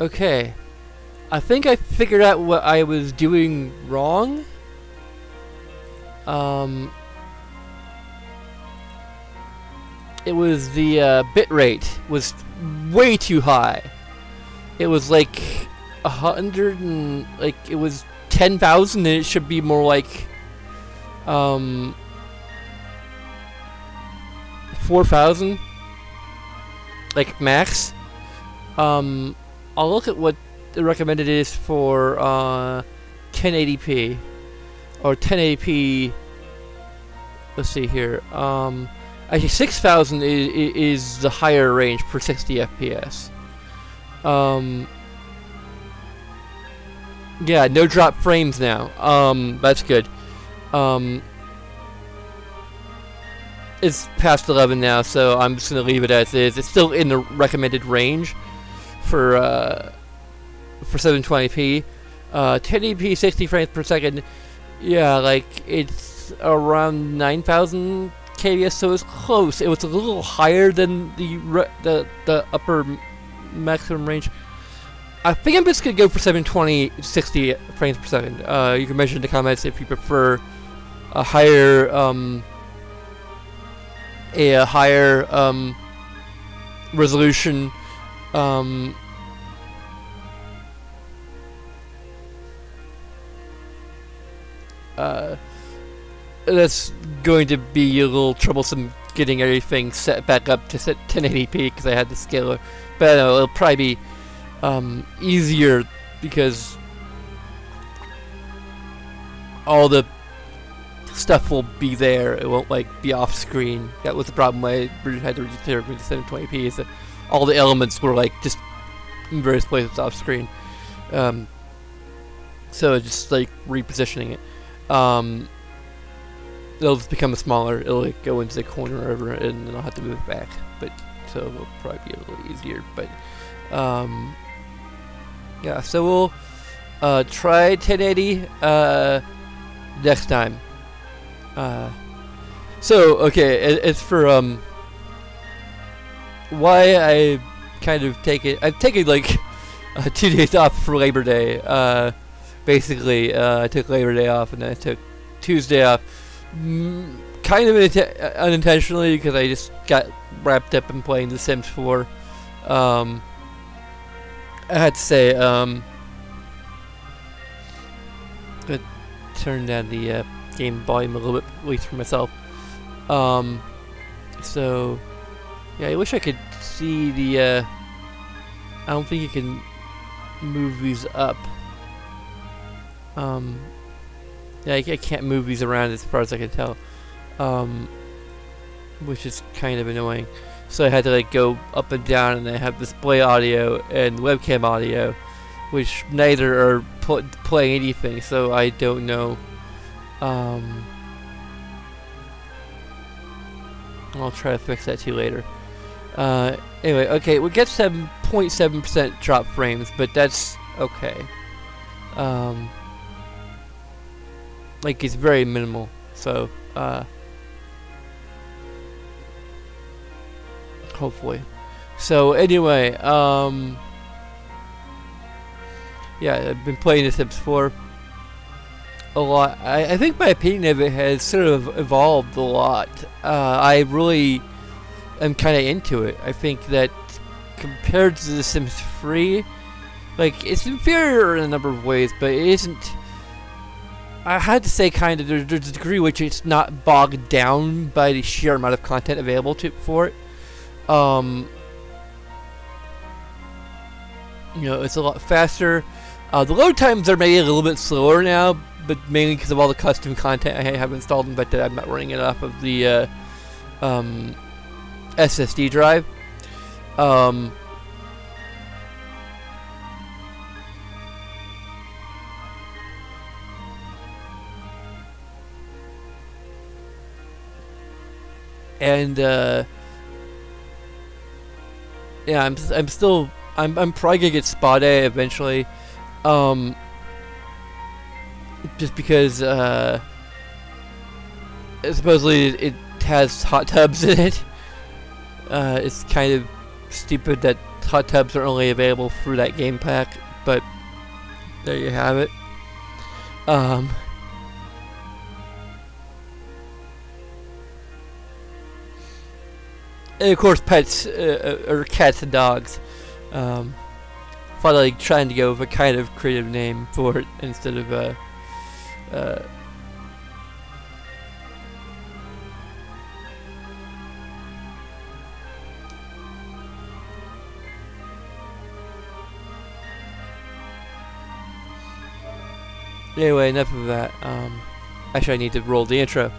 Okay. I think I figured out what I was doing wrong. It was the bit rate was way too high. It was like 100 and like it was 10,000, and it should be more like 4,000, like max. I'll look at what the recommended is for 1080p or 1080p. Let's see here. Actually, 6,000 is the higher range for 60 FPS. Yeah, no drop frames now. That's good. It's past 11 now, so I'm just gonna leave it as is. It's still in the recommended range for 720p. 1080p, 60 frames per second. Yeah, like it's around 9,000 kbps, so it's close. It was a little higher than the upper maximum range. I think I'm just gonna go for 720, 60 frames per second. You can mention in the comments if you prefer a higher resolution. That's going to be a little troublesome getting everything set back up to 1080p because I had to scale it. But I don't know, it'll probably be easier because all the stuff will be there. It won't like be off screen. That was the problem I had to reduce everything to 720p. Is that all the elements were like just in various places off screen. So just like repositioning it. It'll just become smaller. It'll like go into the corner or whatever, and then I'll have to move it back. But so it'll probably be a little easier. But yeah, so we'll try 1080 next time. So okay, it's for why I kind of I've taken like 2 days off for Labor Day. Basically, I took Labor Day off, and then I took Tuesday off, kind of unintentionally because I just got wrapped up in playing The Sims 4. I had to say, I'm gonna turn down the game volume a little bit, at least for myself. So, yeah, I wish I could see the, I don't think you can move these up. Yeah, I can't move these around as far as I can tell, which is kind of annoying. So I had to like go up and down, and I have display audio and webcam audio, which neither are playing anything, so I don't know. I'll try to fix that too later. Anyway, okay, we get 7.7% drop frames, but that's okay. Like it's very minimal, so hopefully. So anyway, yeah, I've been playing The Sims 4 a lot. I think my opinion of it has sort of evolved a lot. I really am kind of into it. I think that compared to The Sims 3, like it's inferior in a number of ways, but it isn't. I had to say kind of there's a degree which it's not bogged down by the sheer amount of content available for it. You know, it's a lot faster. The load times are maybe a little bit slower now, but mainly because of all the custom content I have installed, but I'm not running it off of the SSD drive. And yeah, I'm probably gonna get Spa Day eventually, just because supposedly it has hot tubs in it. It's kind of stupid that hot tubs are only available through that game pack, but there you have it. And of course, pets or cats and dogs. Finally, trying to go with a kind of creative name for it instead of Anyway, enough of that. Actually, I need to roll the intro.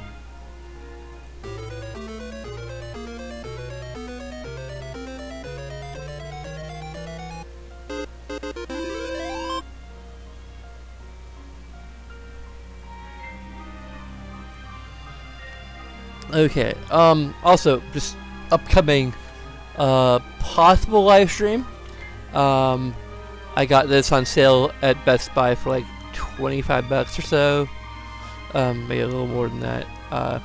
Okay. Also, just upcoming possible live stream. I got this on sale at Best Buy for like $25 or so. Maybe a little more than that. But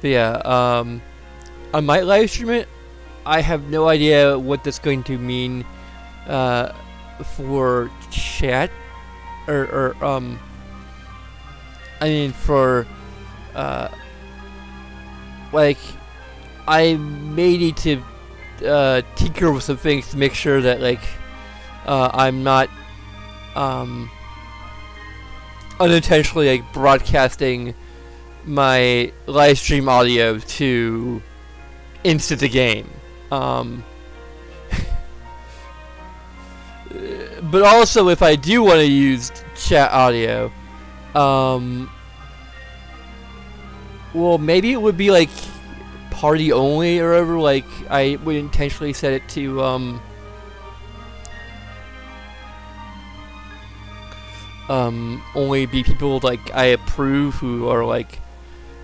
yeah, I might live stream it. I have no idea what that's going to mean for chat or I mean for like I may need to tinker with some things to make sure that like I'm not unintentionally like broadcasting my live stream audio to into the game. But also, if I do want to use chat audio, well, maybe it would be like party only or whatever. Like I would intentionally set it to only be people like I approve who are like,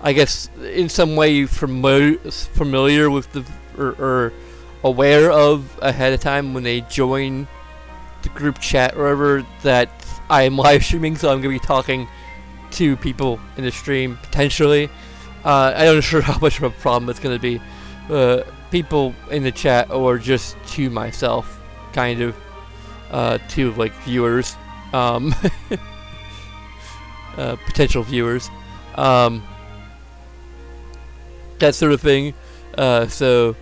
I guess in some way familiar with the or aware of ahead of time when they join the group chat or whatever that I'm live streaming, so I'm gonna be talking to people in the stream potentially. I'm not sure how much of a problem it's gonna be. People in the chat or just to myself, kind of, to like viewers. Potential viewers, that sort of thing. So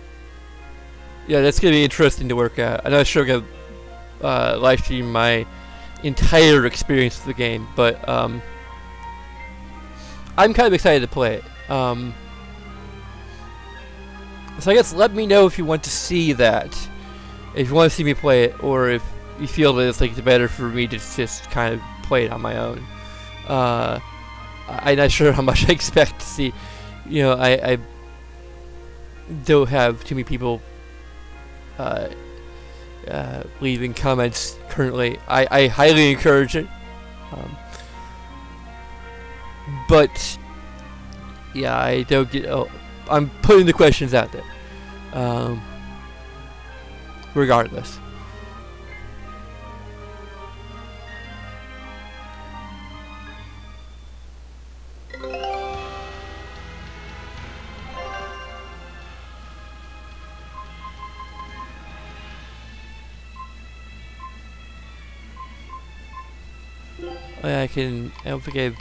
yeah, that's gonna be interesting to work out. I'm not sure I'm gonna live stream my entire experience of the game, but I'm kind of excited to play it. So I guess let me know if you want to see that, if you want to see me play it, or if you feel that it's like better for me to just kind of play it on my own. I'm not sure how much I expect to see. You know, I don't have too many people leaving comments currently. I highly encourage it. But yeah, I don't get. Oh, I'm putting the questions out there. Regardless. I can. I don't think I've.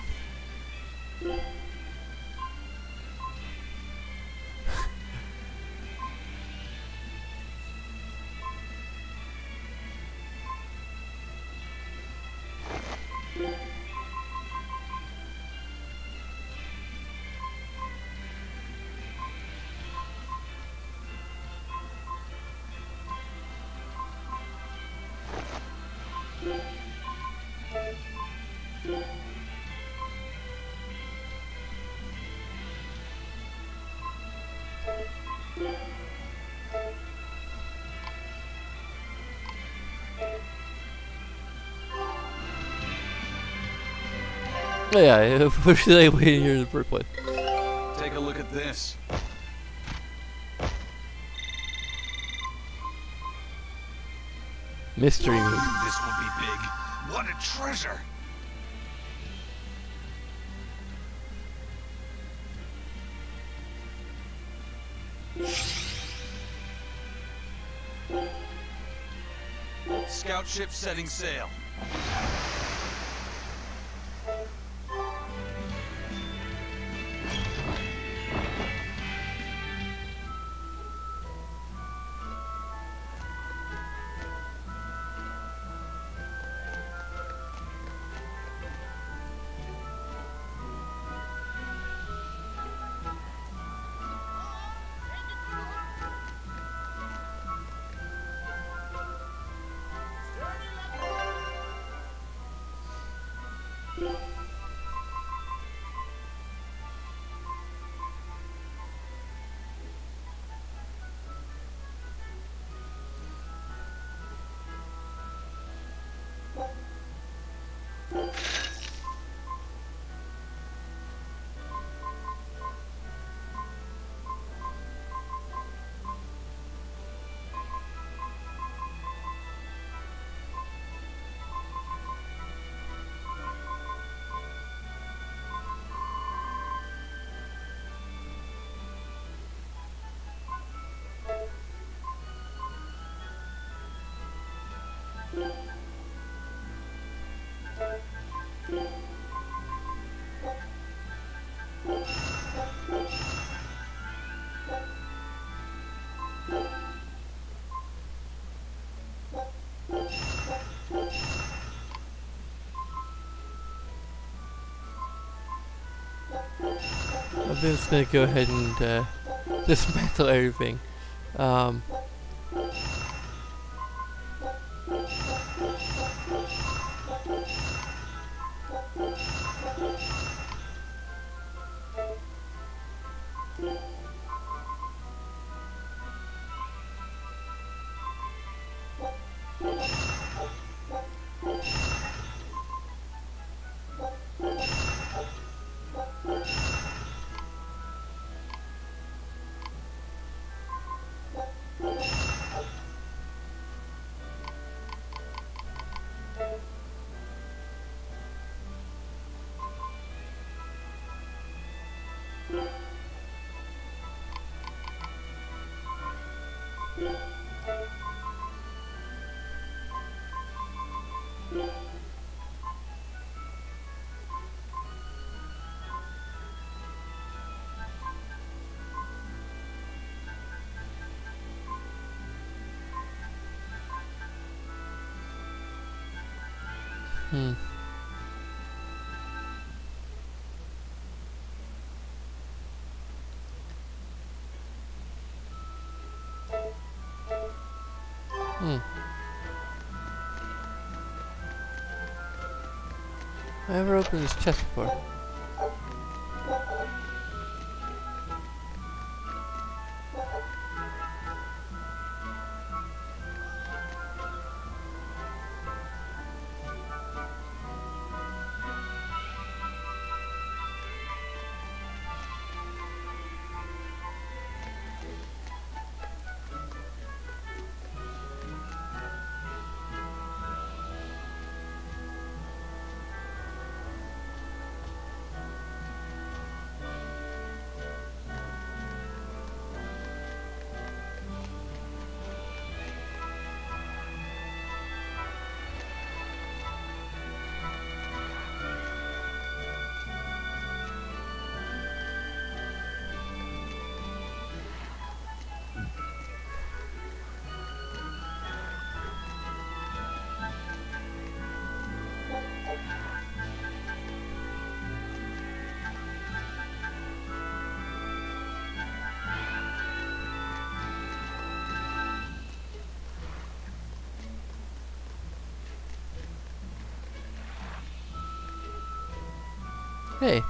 Yeah, what should I wait here in the first place? Take a look at this. Mystery meat. This will be big. What a treasure! Scout ship setting sail. I'm just gonna go ahead and dismantle everything. Um, hmm. Hmm. I never opened this chest before. Hey.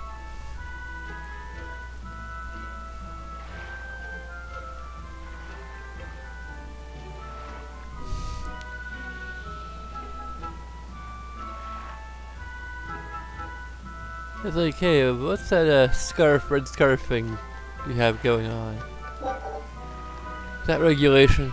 It's like, hey, what's that red scarf thing you have going on? Is that regulation?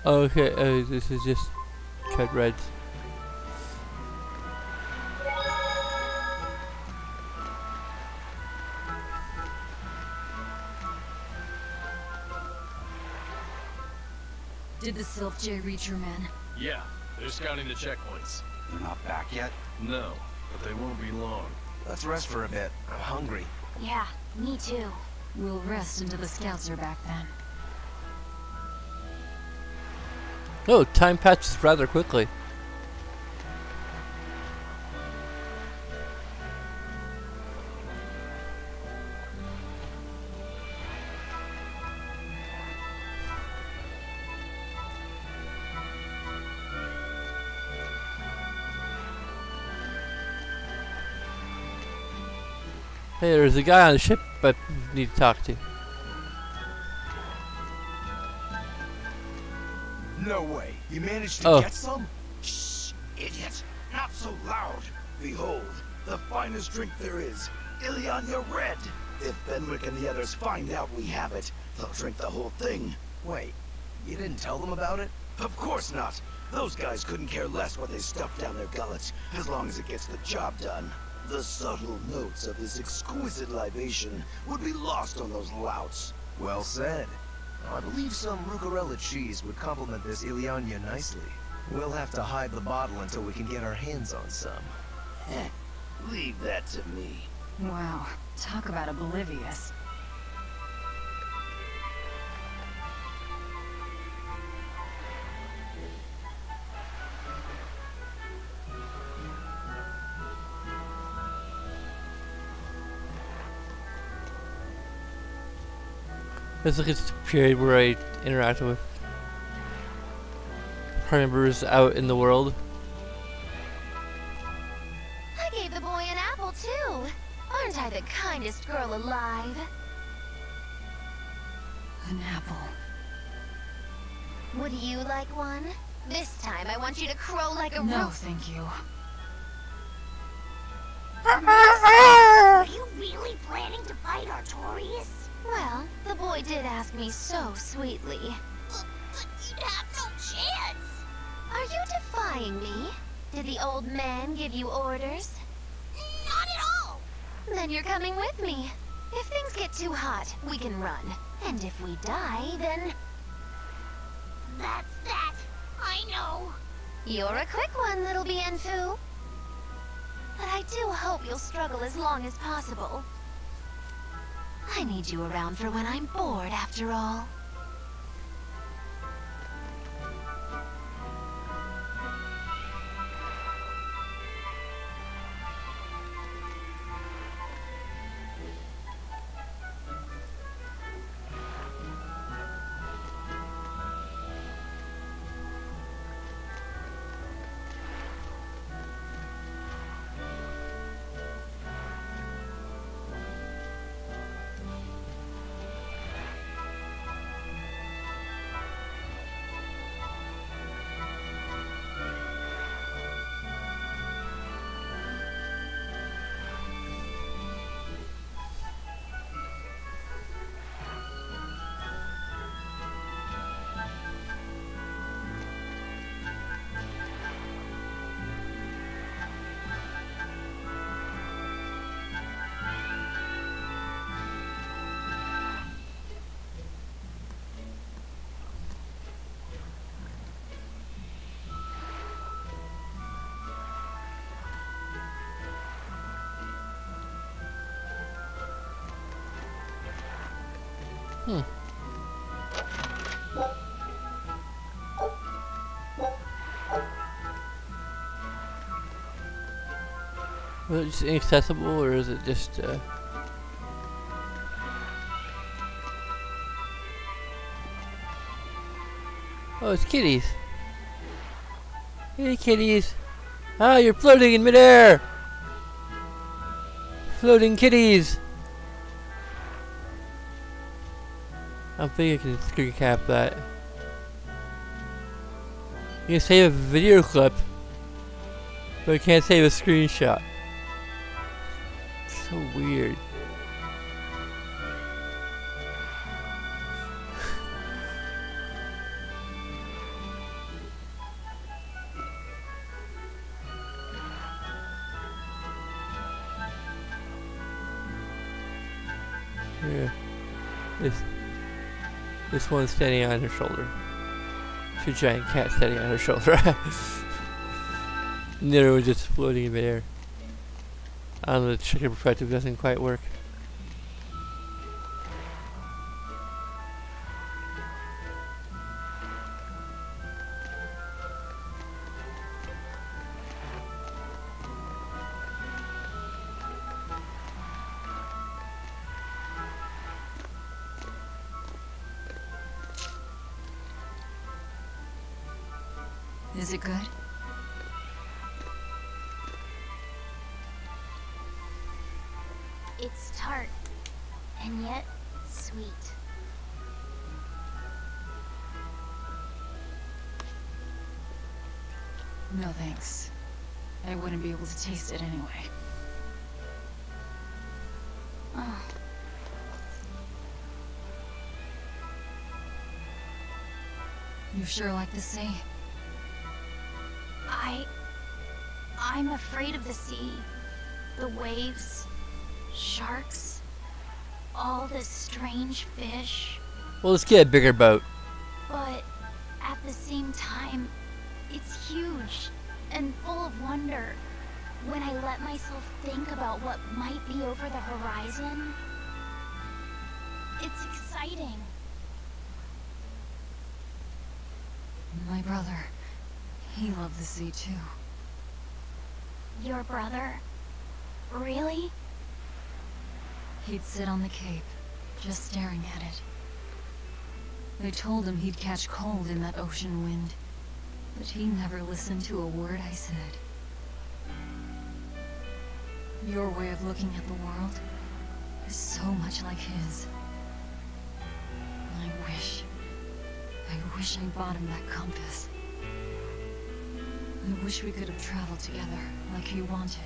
Okay, this is just cut red. Did the Sylph J reach your men? Yeah, they're scouting the checkpoints. They're not back yet? No, but they won't be long. Let's rest for a bit. I'm hungry. Yeah, me too. We'll rest until the scouts are back then. Oh, time passes rather quickly. Hey, there's a guy on the ship I need to talk to. No way. You managed Oh. to get some? Shh, idiot. Not so loud. Behold, the finest drink there is. Ileana Red. If Benwick and the others find out we have it, they'll drink the whole thing. Wait, you didn't tell them about it? Of course not. Those guys couldn't care less what they stuff down their gullets, as long as it gets the job done. The subtle notes of this exquisite libation would be lost on those louts. Well said. I believe some Rucarella cheese would complement this Ileana nicely. We'll have to hide the bottle until we can get our hands on some. Leave that to me. Wow, talk about oblivious. Let's look at the period where I interact with party members out in the world. I gave the boy an apple too. Aren't I the kindest girl alive? An apple. Would you like one? This time I want you to crow like a No, rooster. thank you. Are you really planning to fight Artorias? Well, the boy did ask me so sweetly. But you'd have no chance. Are you defying me? Did the old man give you orders? Not at all. Then you're coming with me. If things get too hot, we can run. And if we die, then... That's that. I know. You're a quick one, little Bienfu. But I do hope you'll struggle as long as possible. I need you around for when I'm bored, after all. Was it just inaccessible, or is it just, Oh, it's kitties. Hey, kitties. Ah, you're floating in midair! Floating kitties! I don't think I can screen cap that. You can save a video clip, but you can't save a screenshot. So weird. This this one's standing on her shoulder. She's a giant cat standing on her shoulder. And the other one's just floating in midair. I don't know, the chicken perspective doesn't quite work. Is it good? It's tart, and yet sweet. No thanks. I wouldn't be able to taste it anyway. Oh. You sure like the sea? I'm afraid of the sea. The waves, sharks, all the strange fish. Well, let's get a bigger boat. But at the same time, it's huge and full of wonder. When I let myself think about what might be over the horizon, it's exciting. My brother, he loved the sea too. Your brother? Really? He'd sit on the cape, just staring at it. They told him he'd catch cold in that ocean wind, but he never listened to a word I said. Your way of looking at the world is so much like his. I wish I bought him that compass. I wish we could have traveled together like he wanted.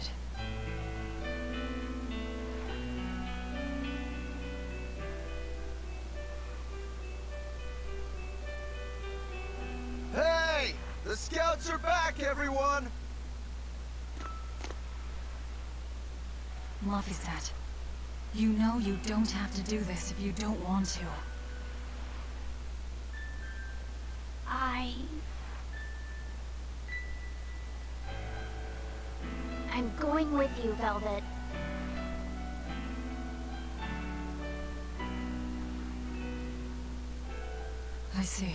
Hey! The scouts are back, everyone! Mafisat, you know you don't have to do this if you don't want to. I'm going with you, Velvet. I see.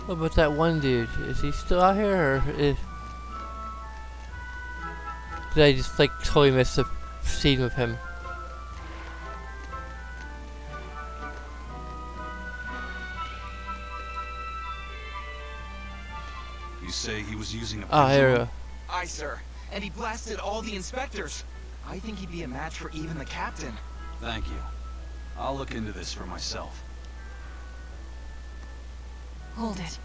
What about that one dude? Is he still out here, or did I just like totally miss the scene with him? You say he was using a Oh, here we pendulum? go. Aye, sir. And he blasted all the inspectors. I think he'd be a match for even the captain. Thank you. I'll look into this for myself. Hold it.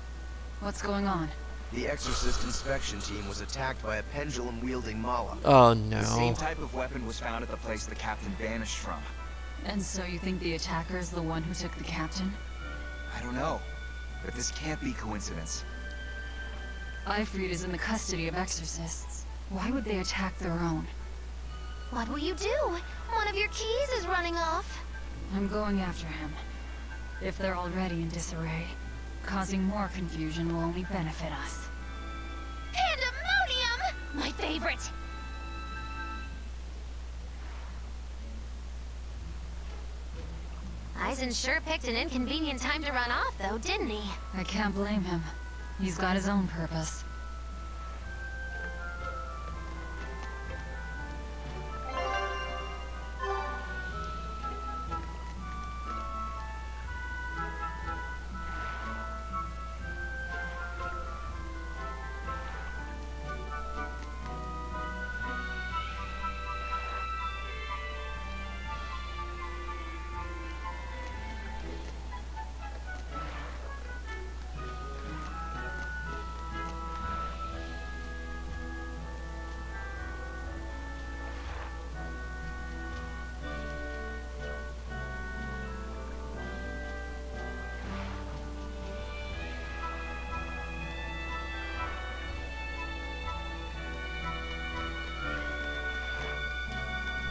What's going on? The Exorcist inspection team was attacked by a pendulum-wielding Mala. Oh The same no. type of weapon was found at the place the captain vanished from. And so you think the attacker's the one who took the captain? I don't know. But this can't be coincidence. Ifrit is in the custody of exorcists. Why would they attack their own? What will you do? One of your keys is running off. I'm going after him. If they're already in disarray, causing more confusion will only benefit us. Pandemonium! My favorite! Eisen sure picked an inconvenient time to run off, though, didn't he? I can't blame him. He's got his own purpose.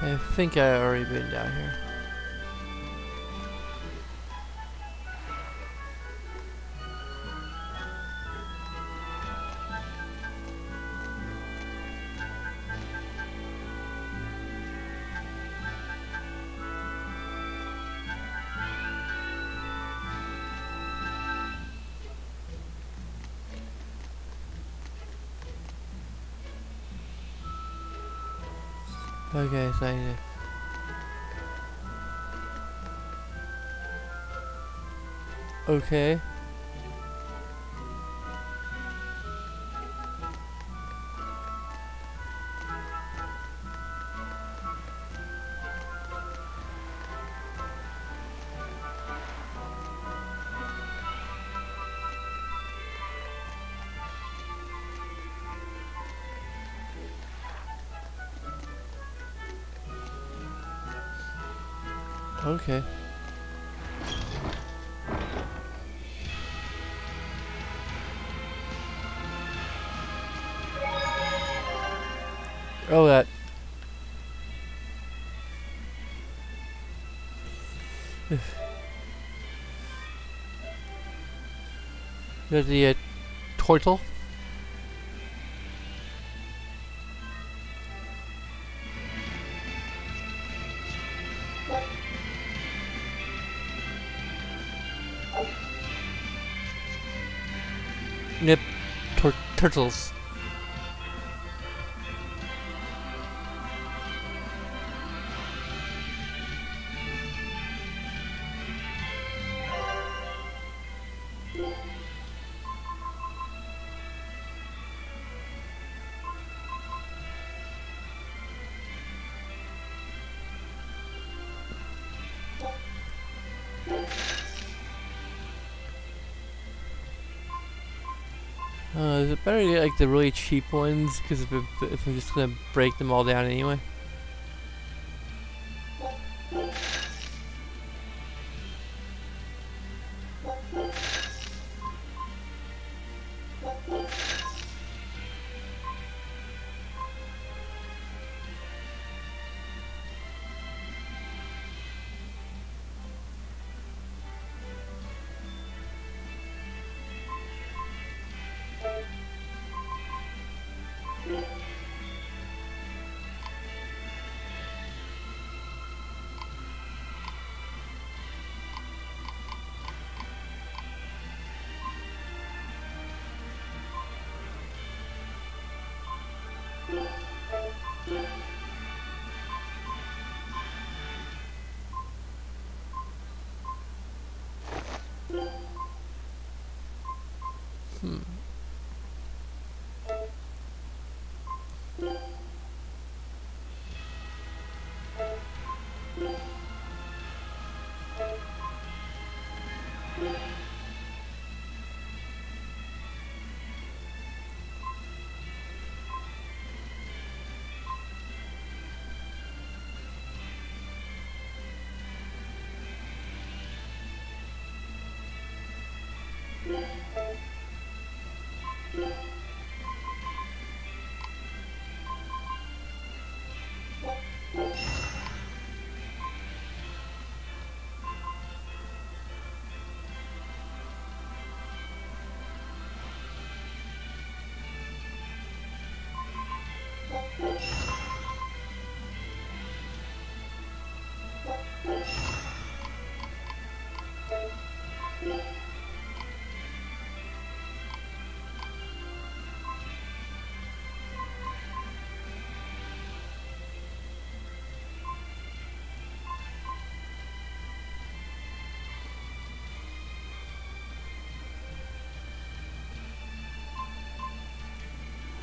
I think I already been down here. Okay, so I need to... Okay. Okay. Oh, that. There's the turtle. Nip turtles. Is it better to get like the really cheap ones? Because if I'm just gonna break them all down anyway.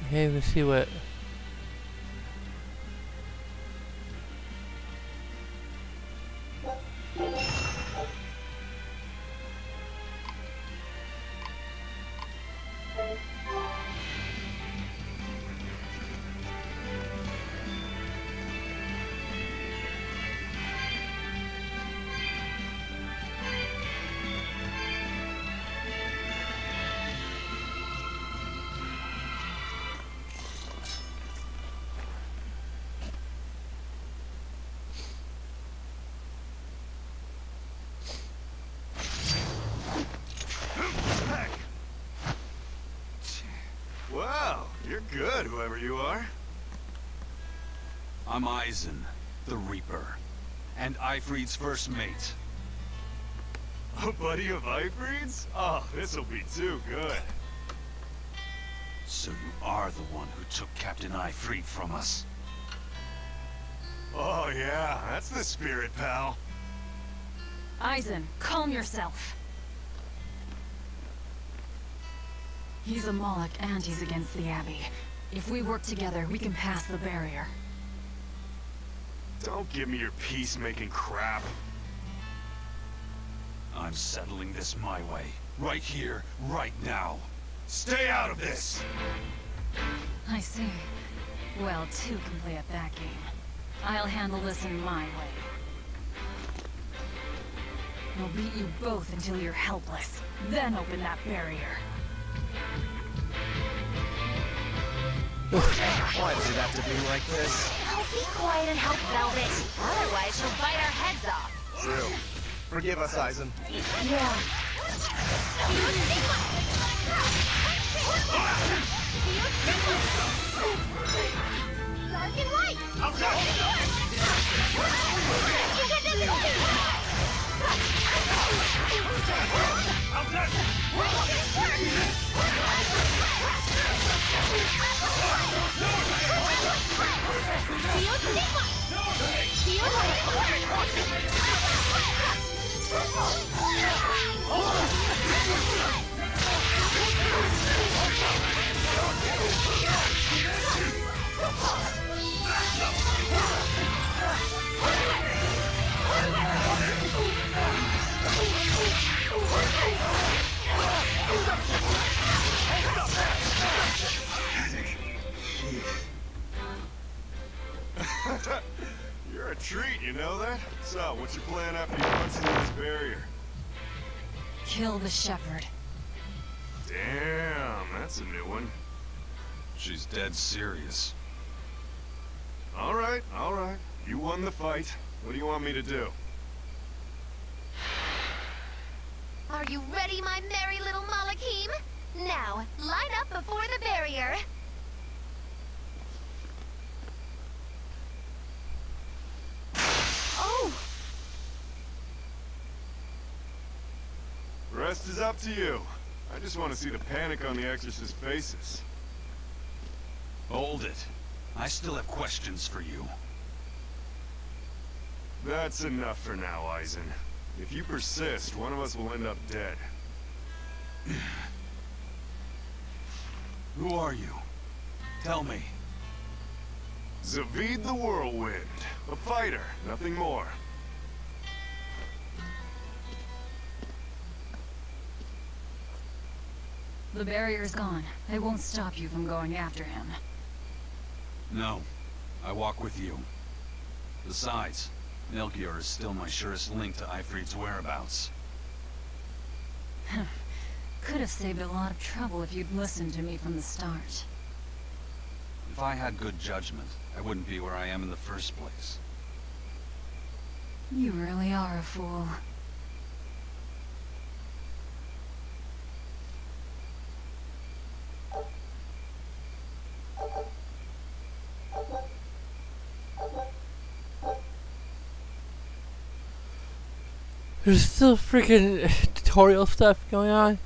Okay, let's see what... Wow, you're good, whoever you are. I'm Eisen, the Reaper, and Ifrid's first mate. A buddy of Ifrid's? Oh, this'll be too good. So you are the one who took Captain Ifrid from us. Oh yeah, that's the spirit, pal. Eisen, calm yourself. He's a Moloch and he's against the Abbey. If we work together, we can pass the barrier. Don't give me your peacemaking crap. I'm settling this my way. Right here, right now. Stay out of this! I see. Well, two can play at that game. I'll handle this in my way. I'll beat you both until you're helpless. Then open that barrier. Why does it have to be like this? Oh, be quiet and help Velvet. Otherwise, she'll bite our heads off. True. Forgive us, Eisen. Yeah. Dark and light. You're a treat, you know that? So, what's your plan after you punch through this barrier? Kill the shepherd. Damn, that's a new one. She's dead serious. Alright, alright. You won the fight. What do you want me to do? Are you ready, my merry little Malachim? Now, line up before the barrier. Oh! Rest is up to you. I just want to see the panic on the Exorcist's faces. Hold it. I still have questions for you. That's enough for now, Eisen. If you persist, one of us will end up dead. Who are you? Tell me. Zavid the Whirlwind. A fighter, nothing more. The barrier's gone. It won't stop you from going after him. No. I walk with you. Besides, Melchior is still my surest link to Ifrid's whereabouts. Could have saved a lot of trouble if you'd listened to me from the start. If I had good judgment, I wouldn't be where I am in the first place. You really are a fool. There's still freaking tutorial stuff going on.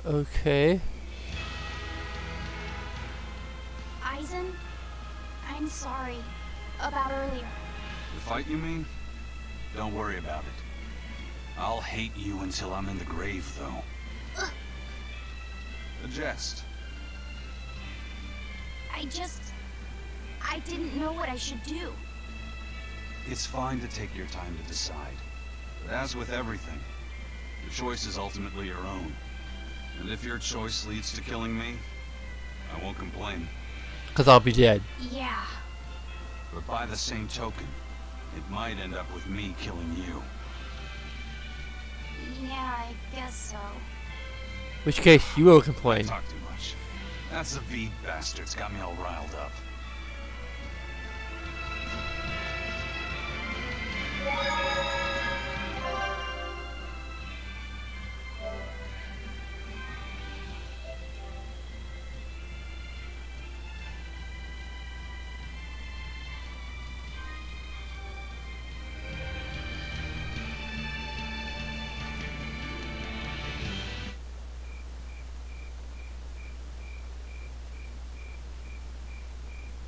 Okay. Eisen, I'm sorry about earlier. The fight, you mean? Don't worry about it. I'll hate you until I'm in the grave, though. A jest. I didn't know what I should do. It's fine to take your time to decide. But as with everything, the choice is ultimately your own. And if your choice leads to killing me, I won't complain. 'Cause I'll be dead. Yeah. But by the same token, it might end up with me killing you. Yeah, I guess so. which case you will complain. Talk too much. That Zavid bastard's got me all riled up.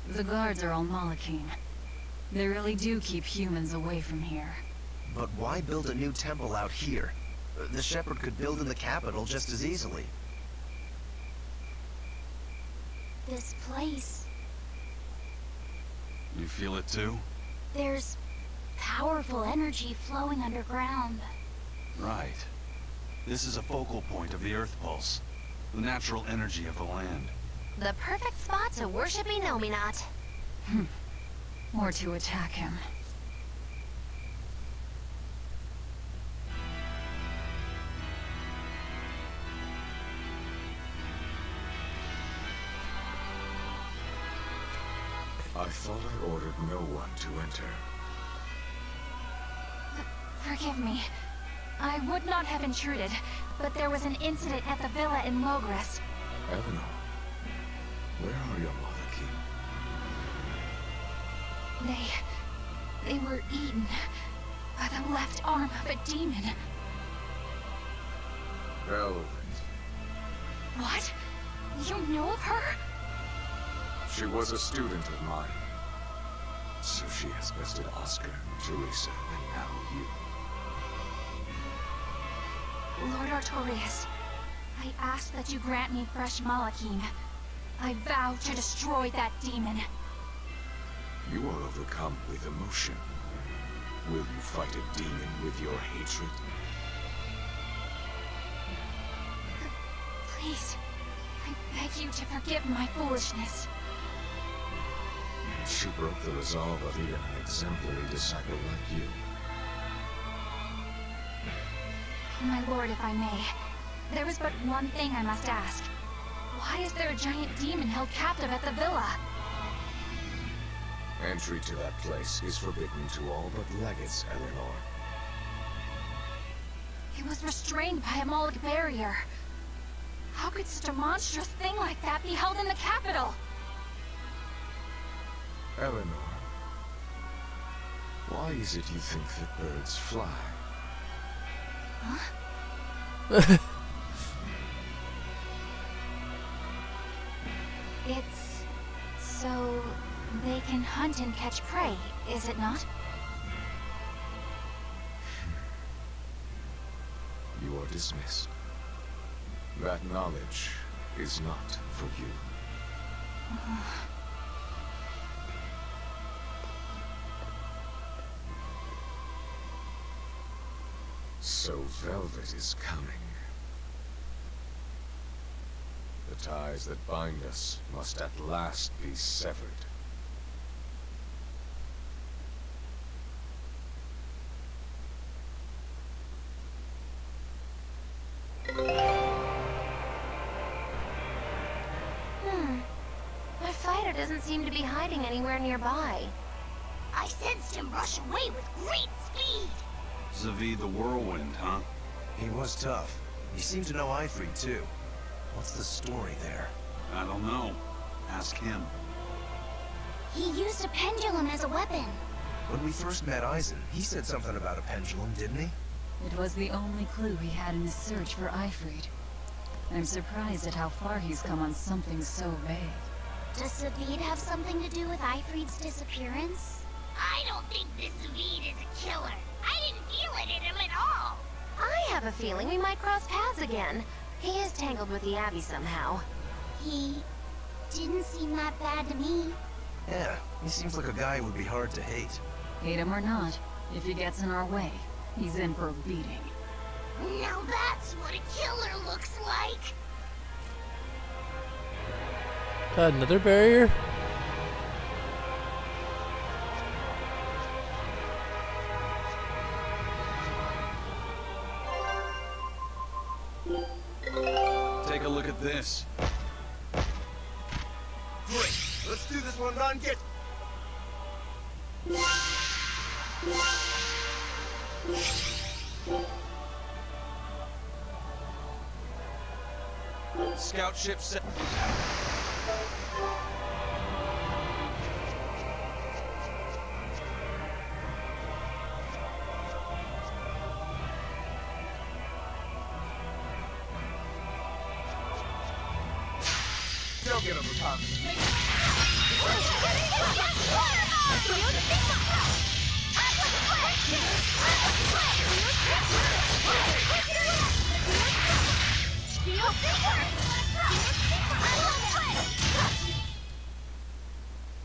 The guards are all Malakine. They really do keep humans away from here. But why build a new temple out here? The Shepherd could build in the capital just as easily. This place, You feel it too? there's powerful energy flowing underground. Right. This is a focal point of the Earth Pulse. The natural energy of the land. The perfect spot to worship Inominat. Or to attack him. I thought I ordered no one to enter. Forgive me. I would not have intruded, but there was an incident at the villa in Logres. Eleanor, where are your Malakine? They were eaten by the left arm of a demon. Relevant. What? You know of her? She was a student of mine. So she has bested Oscar, Teresa, and now you. Lord Artorias, I ask that you grant me fresh Malakine. I vow to destroy that demon. You are overcome with emotion. Will you fight a demon with your hatred? Please, I beg you to forgive my foolishness. She broke the resolve of even an exemplary disciple like you. My lord, if I may, there is but one thing I must ask. Why is there a giant demon held captive at the villa? Entry to that place is forbidden to all but legates, Eleanor. It was restrained by a Moloch barrier. How could such a monstrous thing like that be held in the capital? Eleanor, why is it you think that birds fly? Huh? It's so they can hunt and catch prey, is it not? You are dismissed. That knowledge is not for you. So Velvet is coming. The ties that bind us must at last be severed. The fighter doesn't seem to be hiding anywhere nearby. I sensed him rush away with great speed. Zavid the Whirlwind, huh? He was tough. He seemed to know Ifrit too. What's the story there? I don't know. Ask him. He used a pendulum as a weapon. When we first met Eisen, he said something about a pendulum, didn't he? It was the only clue he had in his search for Ifrit. I'm surprised at how far he's come on something so vague. Does Zavid have something to do with Ifrit's disappearance? I don't think this Zavid is a killer. I didn't feel it in him at all. I have a feeling we might cross paths again. He is tangled with the Abbey somehow. He didn't seem that bad to me. Yeah, he seems like a guy who would be hard to hate. Hate him or not, if he gets in our way, he's in for a beating. Now that's what a killer looks like. Another barrier? Take a look at this. Great. Let's do this one and get. Scout ship set. Don't get overconfident.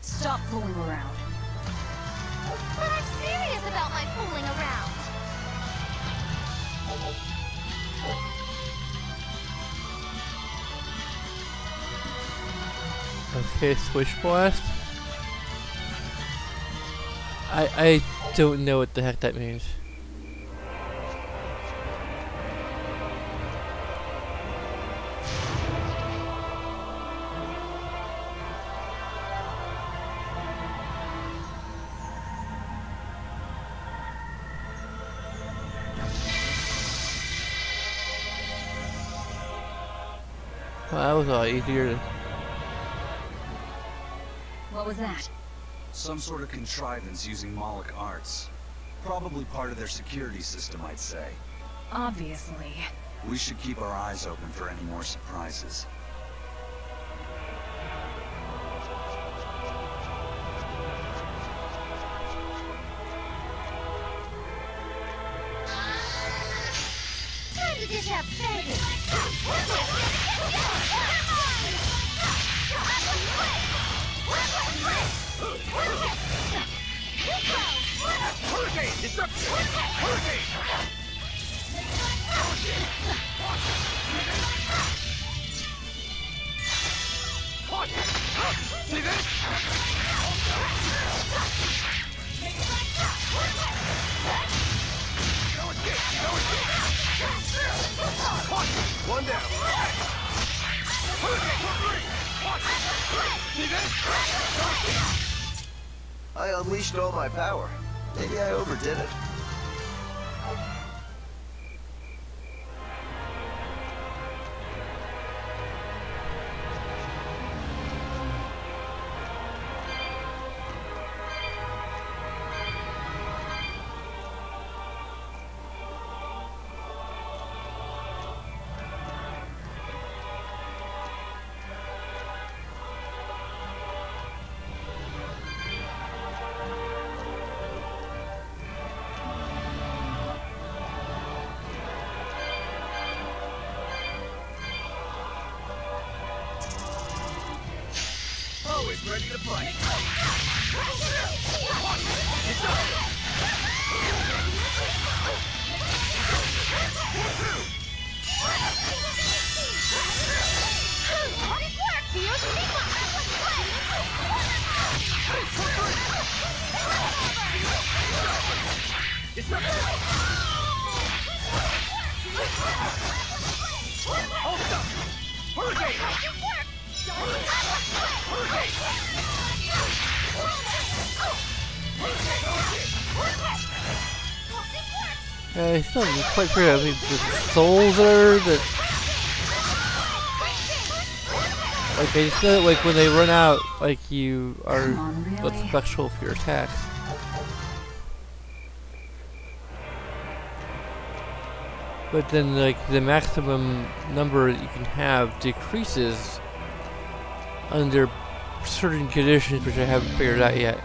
Stop fooling around. But I'm serious about my fooling around. Okay, Swish Blast. I don't know what the heck that means. Well, that was a lot easier to... What was that? Some sort of contrivance using Moloch arts. Probably part of their security system, I'd say. Obviously. We should keep our eyes open for any more surprises. Time to dish out spaghetti. Hurricane! Disruption! Hurricane! See this? No escape! No escape! One down. Hurricane! See this? I unleashed all my power. Maybe I overdid it. Always ready to fight. Hold up! Hurricane! It's not quite clear. I mean, the souls are that. Like, I just know that, like, when they run out, like, you are less special for your attacks. But then, like, the maximum number that you can have decreases under certain conditions, which I haven't figured out yet.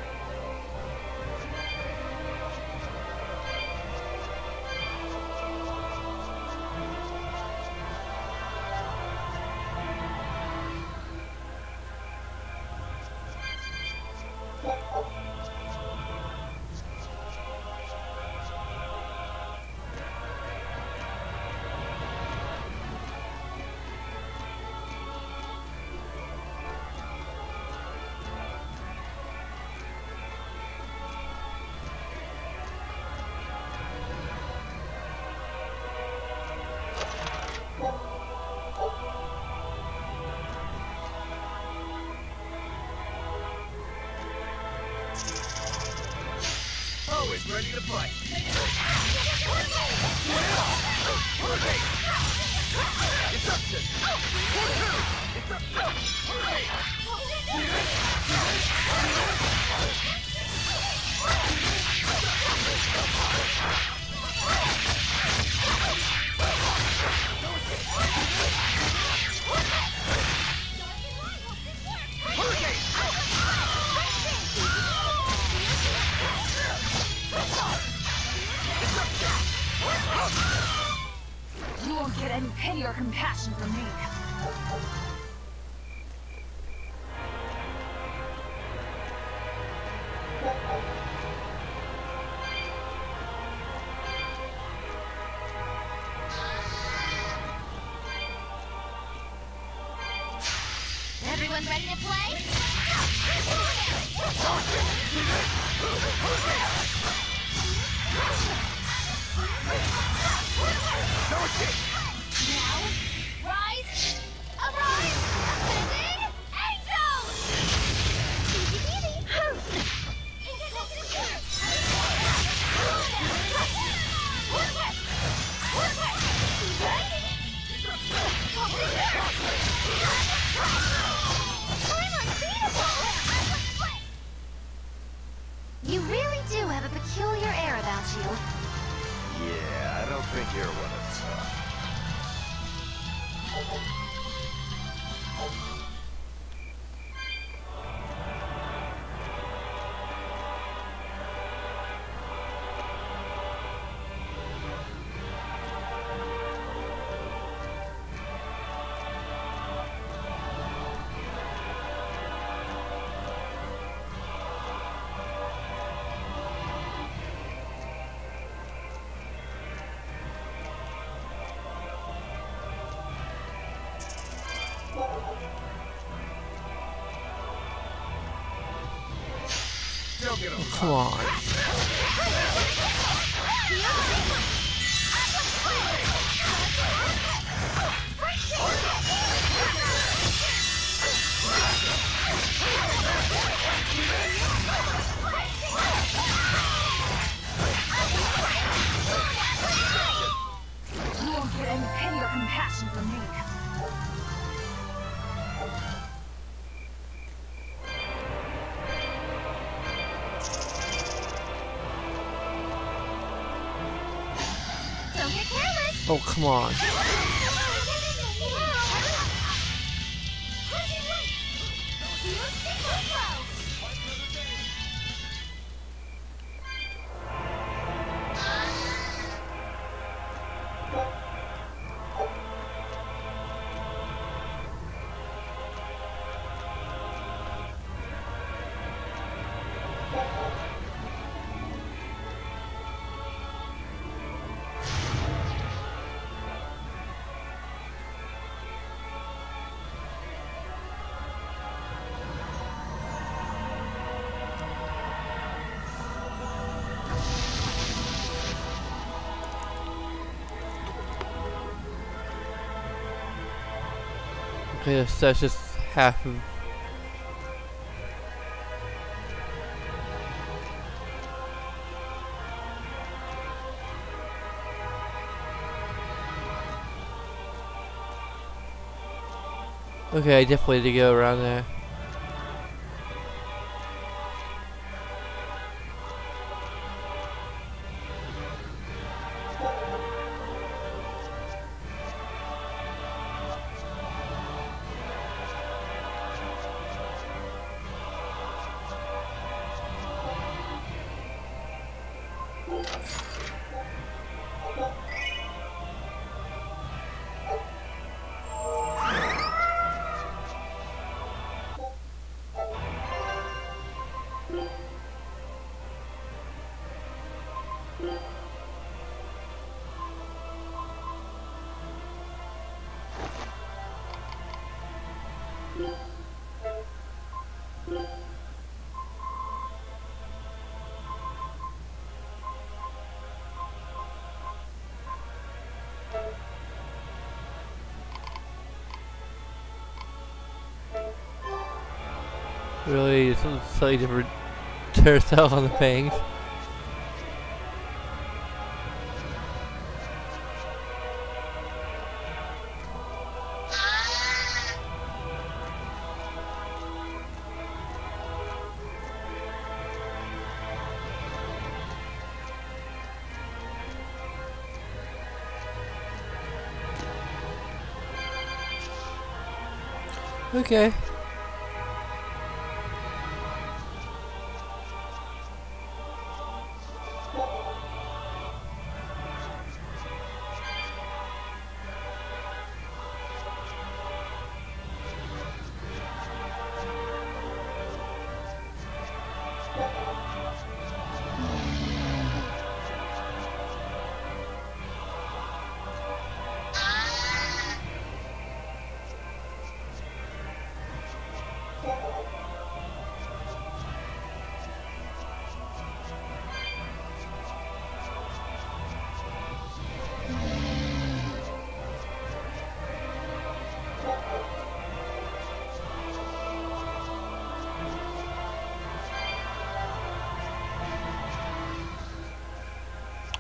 to fight. You won't get any pity or compassion from me. Everyone ready to play? Now, rise, arise, ascending angels! Easy peasy. You really do have a peculiar air about you. Yeah, I don't think you're one of tough. Come on. You won't get any pity or compassion from me. Don't get careless. Oh, come on. Okay, so that's just half of... Okay, I definitely need to go around there. Really, it's a slightly different hairstyle on the bangs. Okay.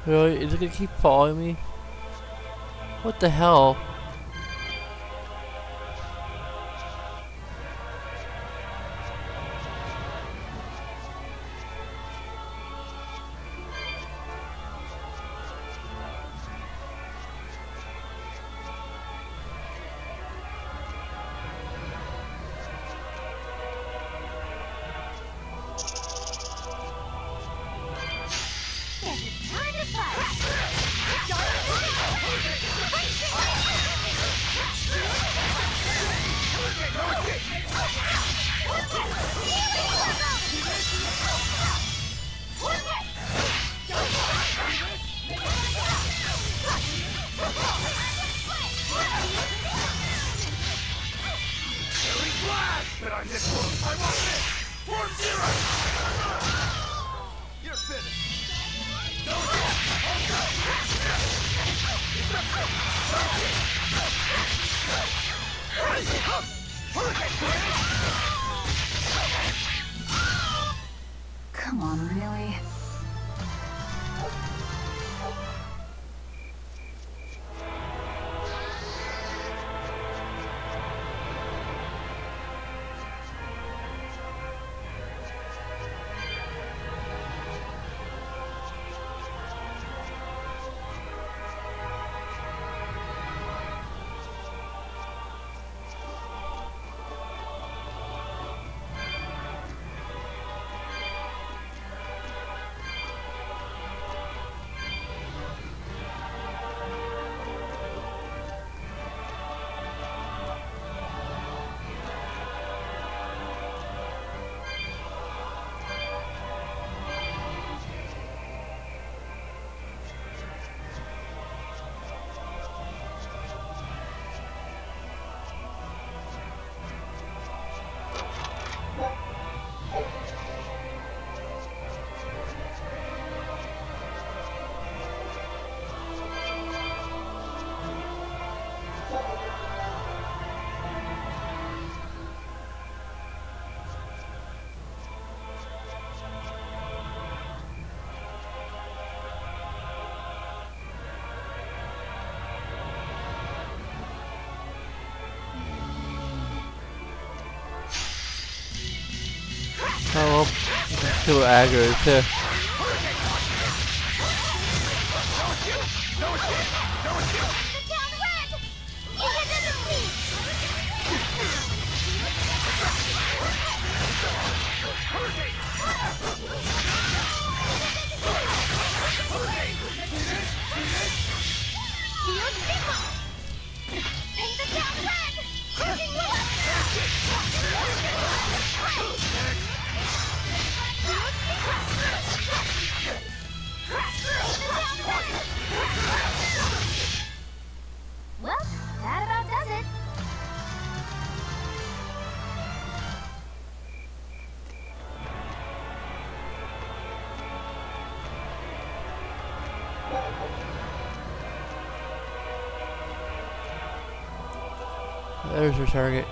Really? Is it gonna keep following me? What the hell? But on this one, I won't miss! Form zero! You're finished! Come on, really? Oh, too aggro too. Well, that about does it. There's her target.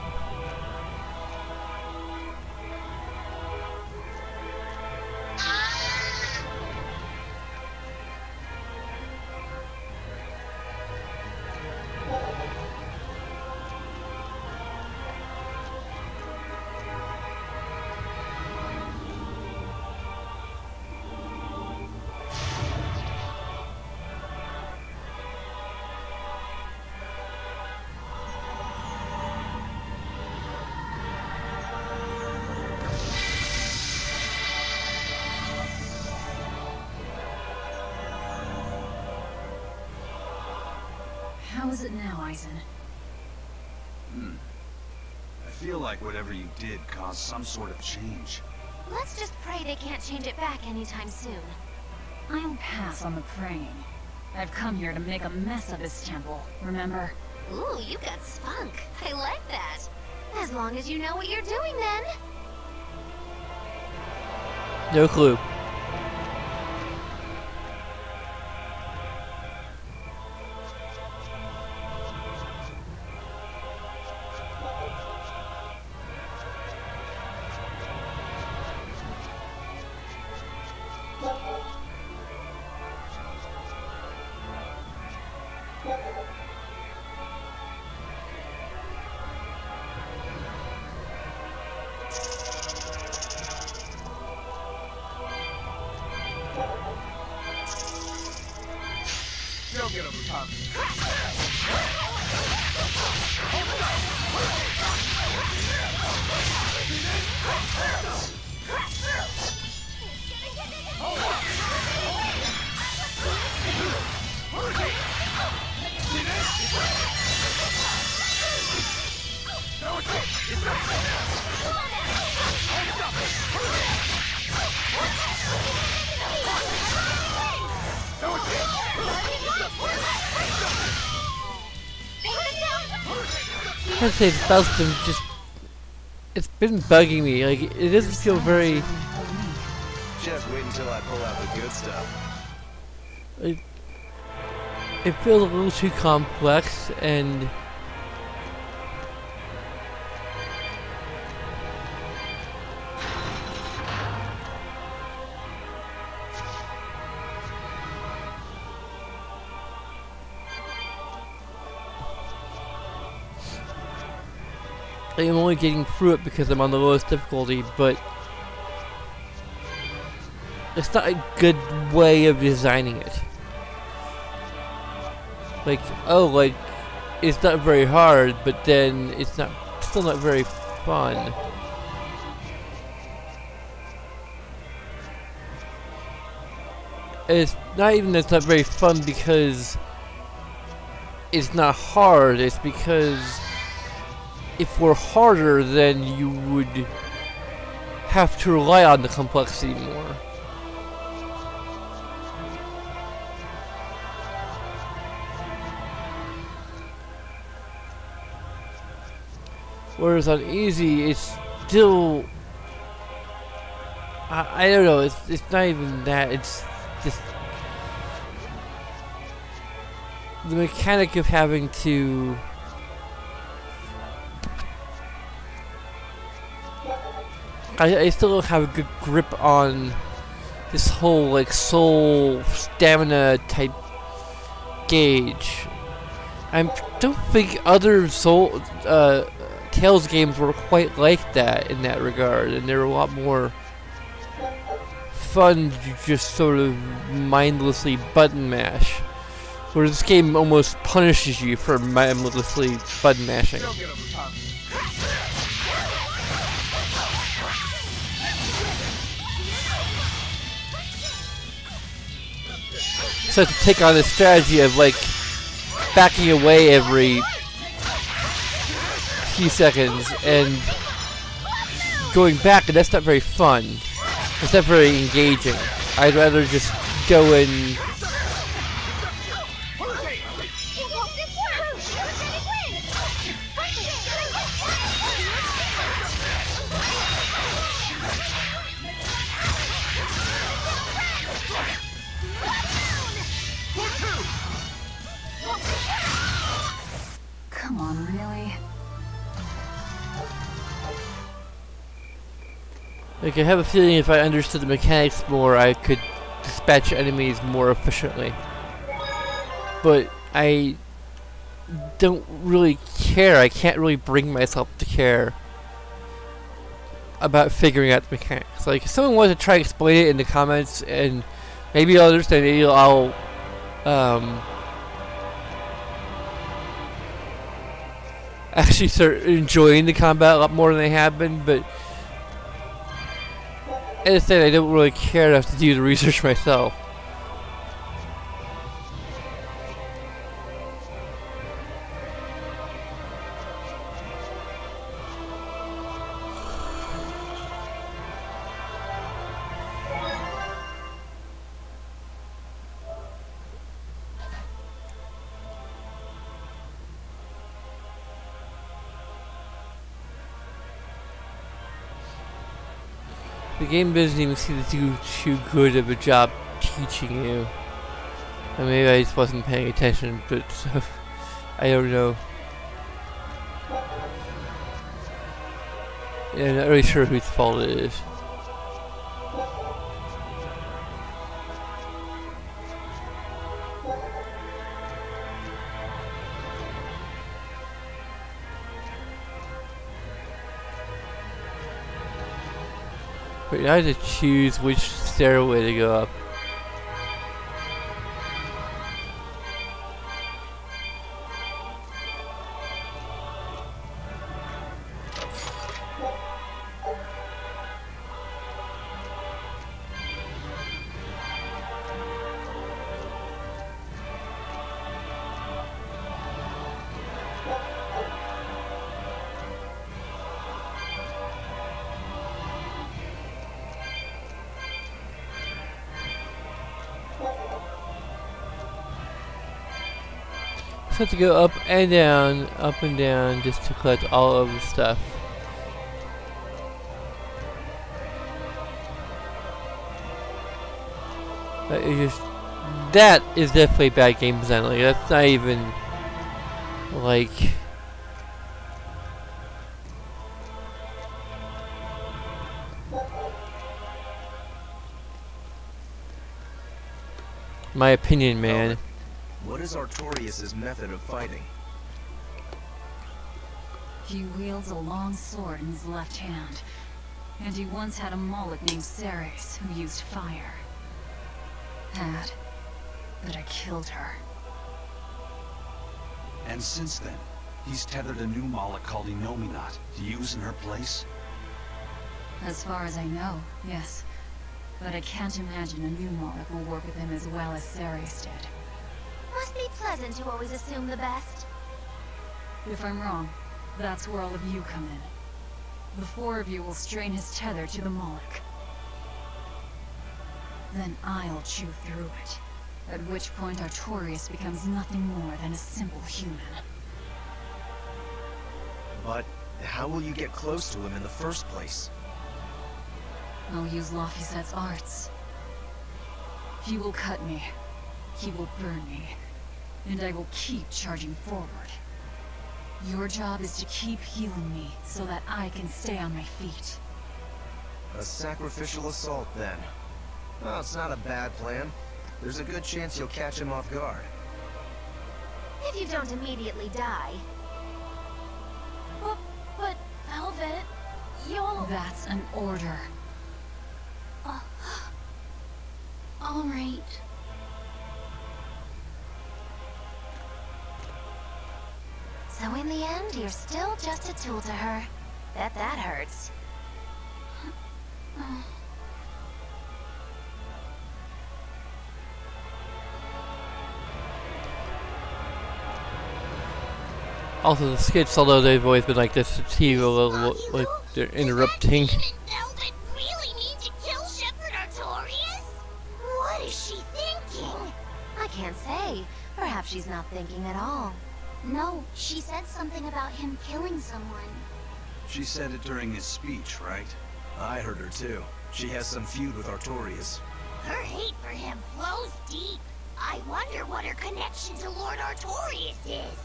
is it now, Eisen? I feel like whatever you did caused some sort of change. Let's just pray they can't change it back anytime soon. I'll pass on the praying. I've come here to make a mess of this temple, remember? Ooh, you got spunk. I like that. As long as you know what you're doing, then. No clue. Don't get over top. I'd say the spell's been just... It's been bugging me. Like, it doesn't feel very... Just wait until I pull out the good stuff. It feels a little too complex, and... I'm only getting through it because I'm on the lowest difficulty, but it's not a good way of designing it. Like, oh, like, it's not very hard, but then it's not, still not very fun. It's not even that it's not very fun because it's not hard, it's because if we're harder, then you would have to rely on the complexity more. Whereas on easy, it's still... I don't know, it's not even that, it's just... the mechanic of having to... I still don't have a good grip on this whole like soul stamina type gauge. I don't think other soul Tales games were quite like that in that regard, and they're a lot more fun to just sort of mindlessly button mash. Whereas this game almost punishes you for mindlessly button mashing. So to take on this strategy of like backing away every few seconds and going back, and that's not very fun. It's not very engaging. I'd rather just go in. Come on, really? Like, I have a feeling if I understood the mechanics more, I could dispatch enemies more efficiently. But I don't really care. I can't really bring myself to care about figuring out the mechanics. Like, if someone wants to try to explain it in the comments, and maybe I'll understand, maybe I'll actually start enjoying the combat a lot more than I have been, but as I said, I don't really care enough to do the research myself. The game doesn't even seem to do too good of a job teaching you. Or maybe I just wasn't paying attention, but I don't know. Yeah, I'm not really sure whose fault it is. But I have to choose which stairway to go up. So I have to go up and down, just to collect all of the stuff. That is definitely bad game design. Like, that's not even like my opinion, man. What is Artorias' method of fighting? He wields a long sword in his left hand, and he once had a Moloch named Ceres who used fire. But I killed her. And since then, he's tethered a new Moloch called Inominat to use in her place? As far as I know, yes. But I can't imagine a new Moloch will work with him as well as Ceres did. Must be pleasant to always assume the best. If I'm wrong, that's where all of you come in. The four of you will strain his tether to the Moloch. Then I'll chew through it. At which point Artorias becomes nothing more than a simple human. But how will you get close to him in the first place? I'll use Laphicet's arts. He will cut me. He will burn me. And I will keep charging forward. Your job is to keep healing me so that I can stay on my feet. A sacrificial assault, then. Well, it's not a bad plan. There's a good chance you'll catch him off guard. If you don't immediately die. But Velvet, you'll... That's an order. All right. So in the end, you're still just a tool to her. Bet that hurts. Also, the skits, although they've always been like this, seem a little like they're interrupting. Velvet really need to kill Shepherd Artorias? What is she thinking? I can't say. Perhaps she's not thinking at all. No, she said something about him killing someone. She said it during his speech, right? I heard her too. She has some feud with Artorias. Her hate for him flows deep. I wonder what her connection to Lord Artorias is.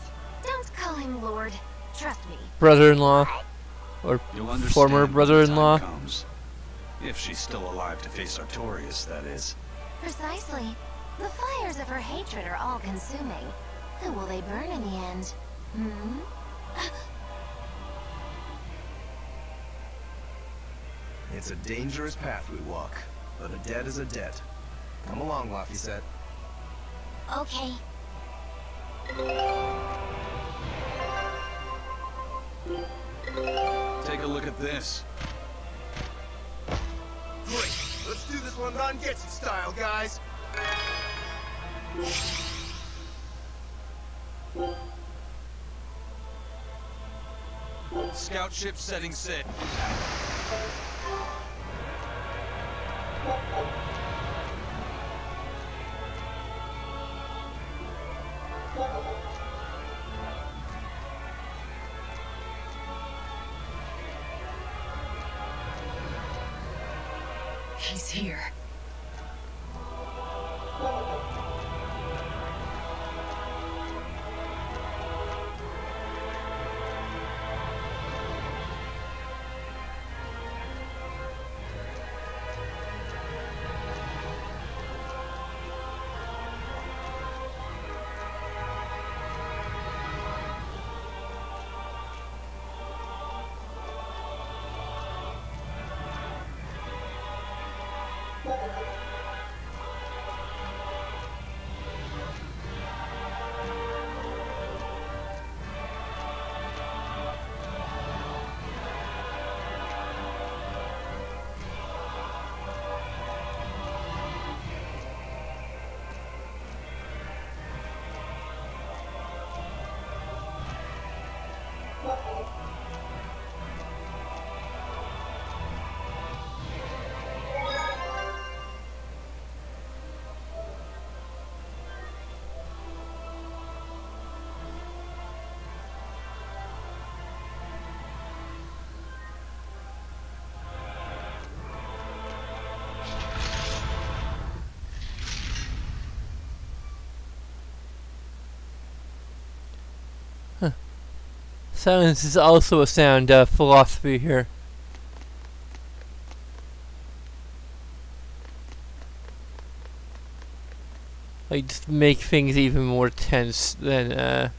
Don't call him Lord. Trust me. Brother-in-law, or You'll understand former when the brother-in-law. time comes. If she's still alive to face Artorias, that is. Precisely. The fires of her hatred are all-consuming. Who will they burn in the end? It's a dangerous path we walk, but a debt is a debt. Come along, Laphicet. Okay. Take a look at this. Great. Let's do this one non-Getsu style, guys. Scout ship setting sail. He's here. Silence is also a sound philosophy here. Like, just make things even more tense than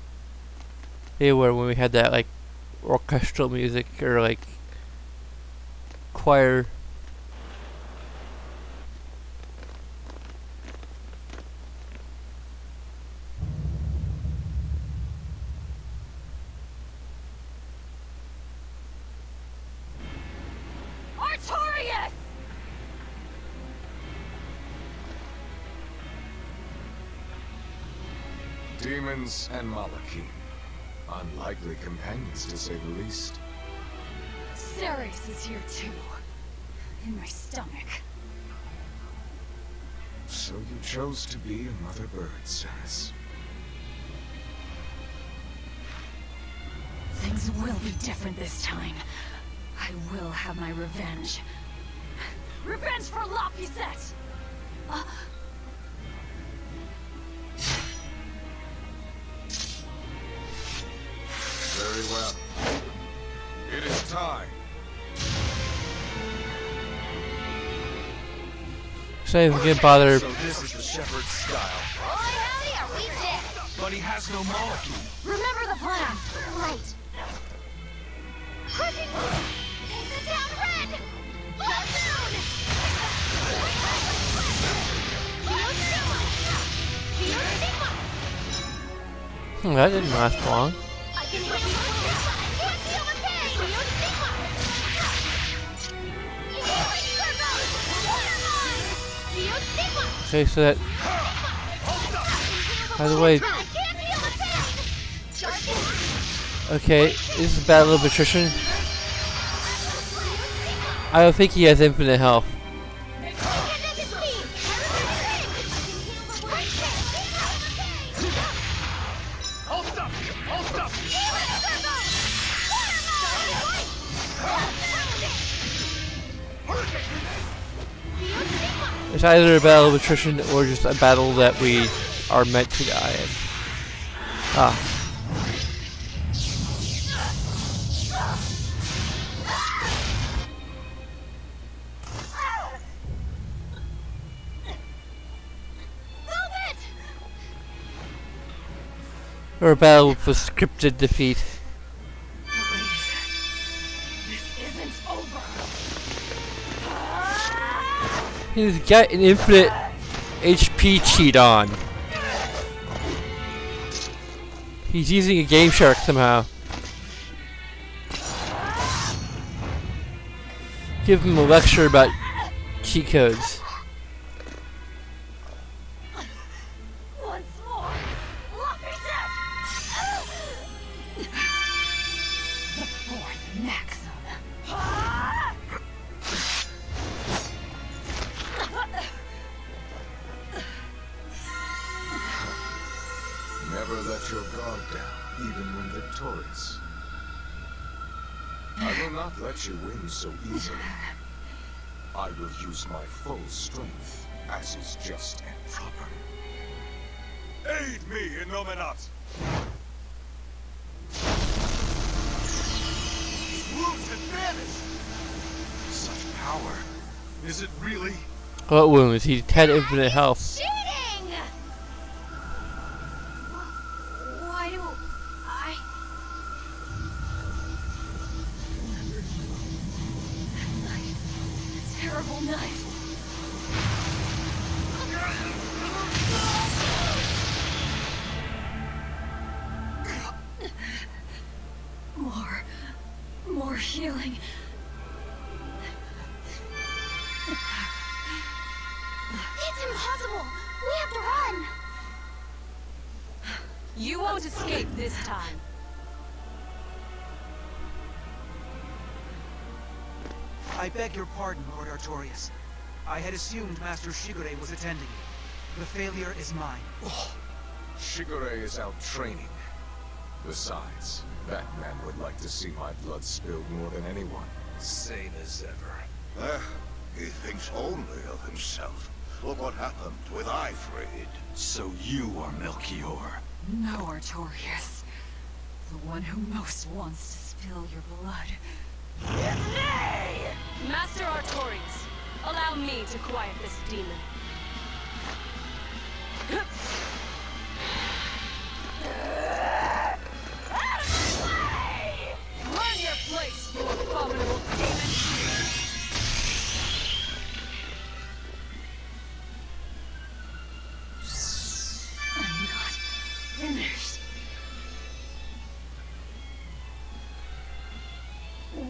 they were when we had that, like, orchestral music or, like, choir. Demons and Malachim. Unlikely companions, to say the least. Ceres is here too. In my stomach. So you chose to be a mother bird, Ceres. Things will be different this time. I will have my revenge. Revenge for Lapuset! Very well. It is time. So I get bothered. So this is the shepherd's style. Oh, hell yeah, we did. But he has no molecule. Remember the plan! Right. Crushing move. The town red. Balloon. That didn't last long. I can feel the pain. Okay, so that. By the way. Okay, this is Battle of Attrition. I don't think he has infinite health. It's either a battle of attrition or just a battle that we are meant to die in. Ah. Or a battle with a scripted defeat. He's got an infinite HP cheat on. He's using a Game Shark somehow. Give him a lecture about cheat codes. Once more, the fourth maxim. Never let your guard down, even when victorious. I will not let you win so easily. I will use my full strength, as is just and proper. Aid me, Innominat! His wounds have vanished! Such power. Is it really? What wounds? He had infinite health. Cheating! Why do I remember that night? A terrible night. More healing. It's impossible. We have to run. You won't escape this time. I beg your pardon, Lord Artorias. I had assumed Master Shigure was attending you. The failure is mine. Shigure is out training. Besides, that man would like to see my blood spilled more than anyone. Same as ever. He thinks only of himself. Look what happened with Ifrid. So you are Melchior. No, Artorias. The one who most wants to spill your blood. Master Artorias, allow me to quiet this demon. Learn your place, you abominable demon! I'm not finished.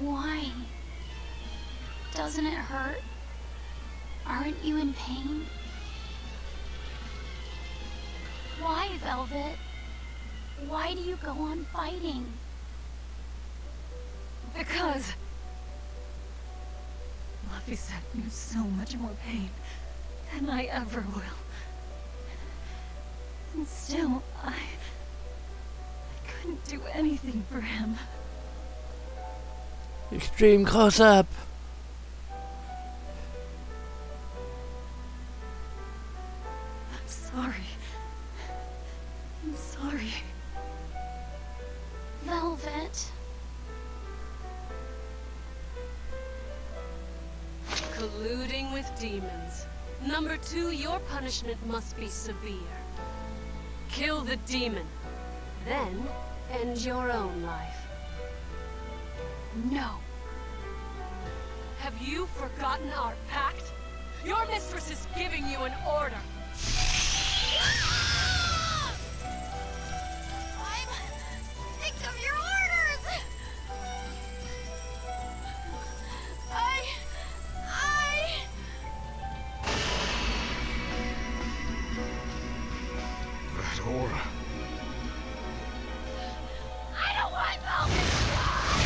Why? Doesn't it hurt? Aren't you in pain? Why, Velvet? Why do you go on fighting? Because Laphicet knew so much more pain than I ever will. And still, I couldn't do anything for him. Extreme close up. I'm sorry. I'm sorry. Velvet. Colluding with demons. Number 2, your punishment must be severe. Kill the demon. Then, end your own life. No. Have you forgotten our pact? Your mistress is giving you an order. I'm sick of your orders! That aura. I don't want Velvet to die!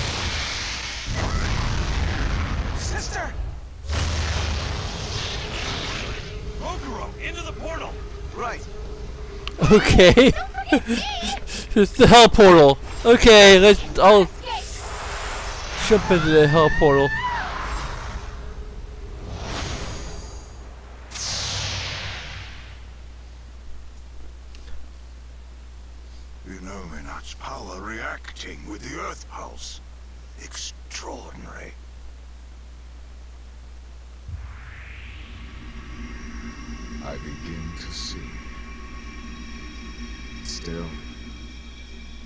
Sister! Kokoro, into the portal! Right. Okay. It's the hell portal. Okay, I'll jump into the hell portal. Innominat's power reacting with the Earth Pulse. Extraordinary. I begin to see. Still,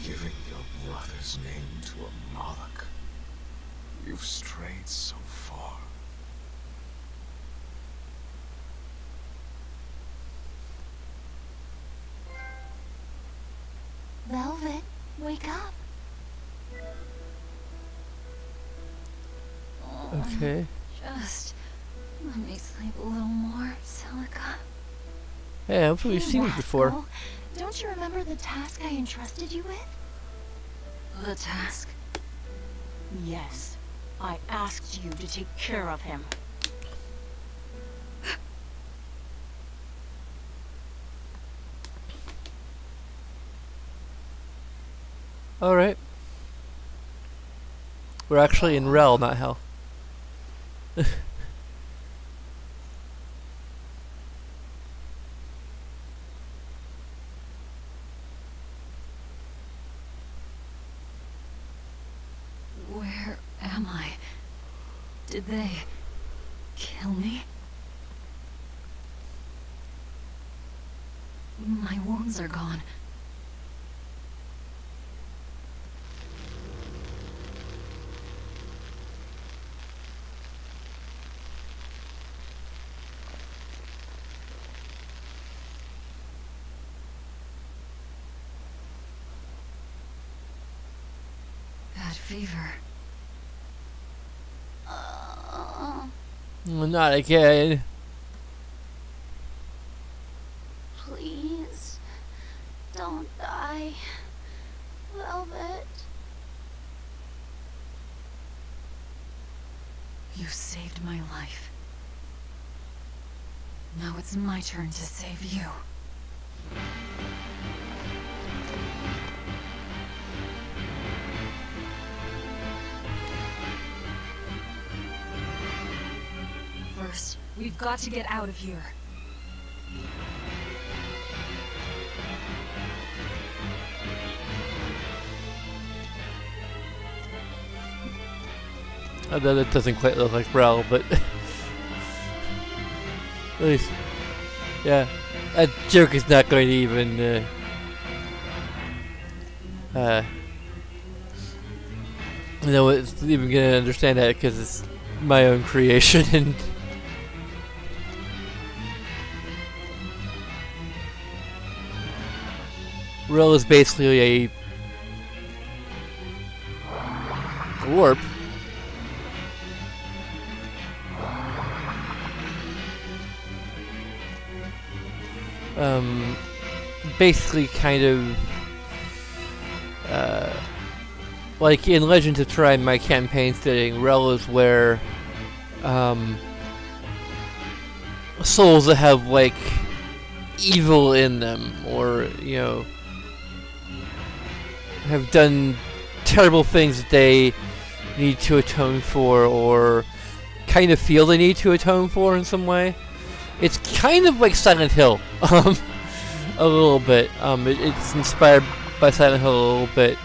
giving your brother's name to a Moloch. You've strayed so far. Velvet, wake up. Okay. Just let me sleep a little more, Celica. Hey, hopefully we've seen it before. Rascal. Don't you remember the task I entrusted you with? The task? Yes. I asked you to take care of him. Alright. We're actually in Rel, not Hell. am I? Did they kill me? My wounds are gone. That fever. Not again. Please, don't die, Velvet. You saved my life. Now it's my turn to save you. First, we've got to get out of here. Although that doesn't quite look like Rel, but at least, yeah, that joke is not going to even no one's even gonna understand that because it's my own creation. And Rel is basically a warp. Basically kind of like in Legends of Trine, my campaign setting, Rel is where souls that have like evil in them, or you know, have done terrible things that they need to atone for, or kind of feel they need to atone for in some way. It's kind of like Silent Hill, a little bit. It's inspired by Silent Hill a little bit.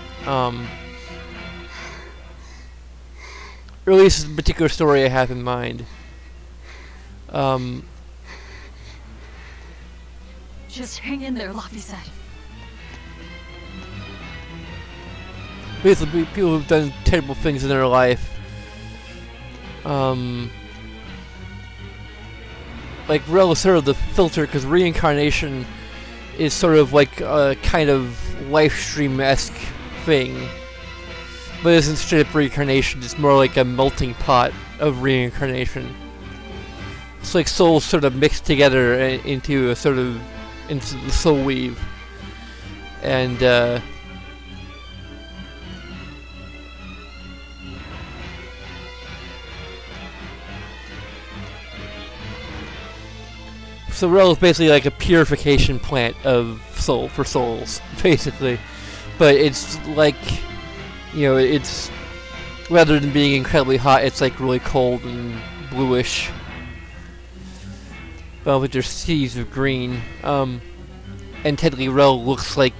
Or at least a particular story I have in mind. Just hang in there, Laphicet. Basically, people who've done terrible things in their life. Like Rel is sort of the filter, because reincarnation is sort of like a kind of live stream-esque thing. But it isn't straight up reincarnation, it's more like a melting pot of reincarnation. It's like souls sort of mixed together into a sort of, into the soul weave. And so Rel is basically like a purification plant of soul for souls, basically. But it's like, you know, it's rather than being incredibly hot, it's like really cold and bluish. Well, with their seas of green. And technically Rel looks like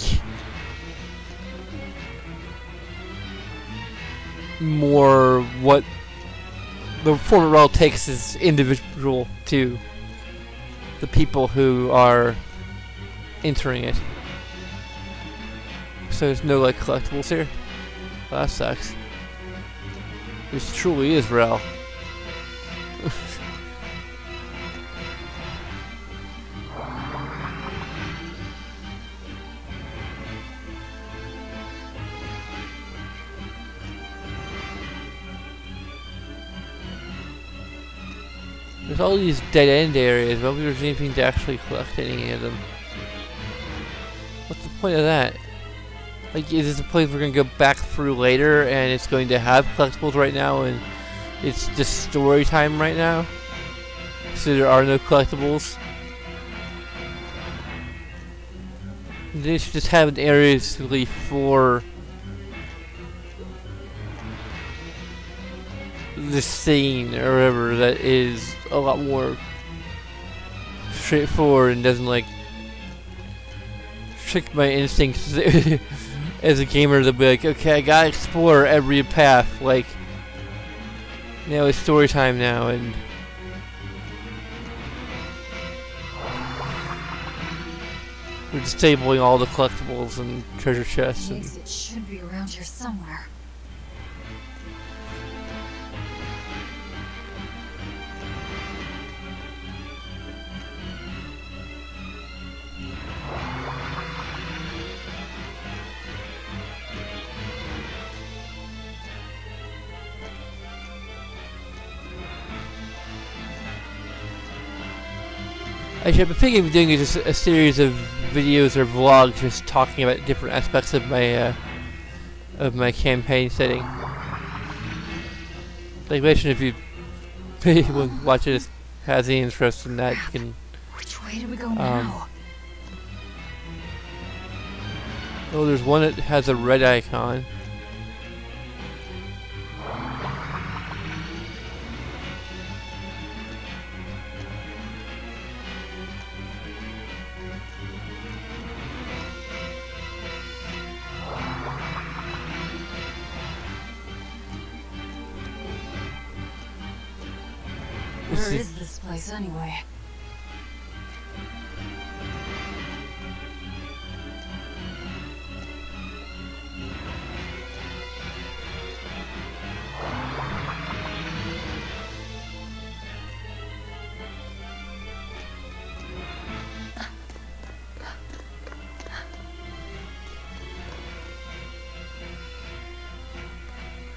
more what the form of Rel takes is individual to the people who are entering it. So there's no like collectibles here. Well, that sucks. This truly is Rel. There's all these dead-end areas, but there's anything to actually collect any of them. What's the point of that? Like, is this a place we're gonna go back through later, and it's going to have collectibles right now, and it's just story time right now? So there are no collectibles? They should just have an area specifically for the scene or whatever that is a lot more straightforward and doesn't like trick my instincts as a gamer to be like, okay, I gotta explore every path. Like, Now it's story time now, and we're disabling all the collectibles and treasure chests. The exit should be around here somewhere. Actually, I've been thinking of doing just a series of videos or vlogs just talking about different aspects of my campaign setting. Like, mention if you anyone watching this has any interest in that, you can. Which way do we go now? Oh, there's one that has a red icon. Where is this place anyway?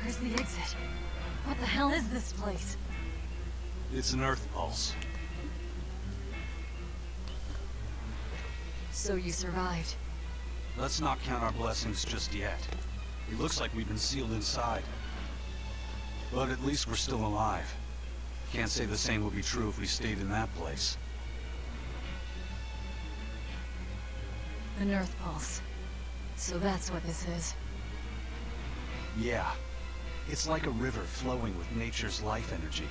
Where's the exit? What the hell is this place? It's an Earth pulse. So you survived. Let's not count our blessings just yet. It looks like we've been sealed inside. But at least we're still alive. Can't say the same would be true if we stayed in that place. An Earth pulse. So that's what this is. Yeah. It's like a river flowing with nature's life energy.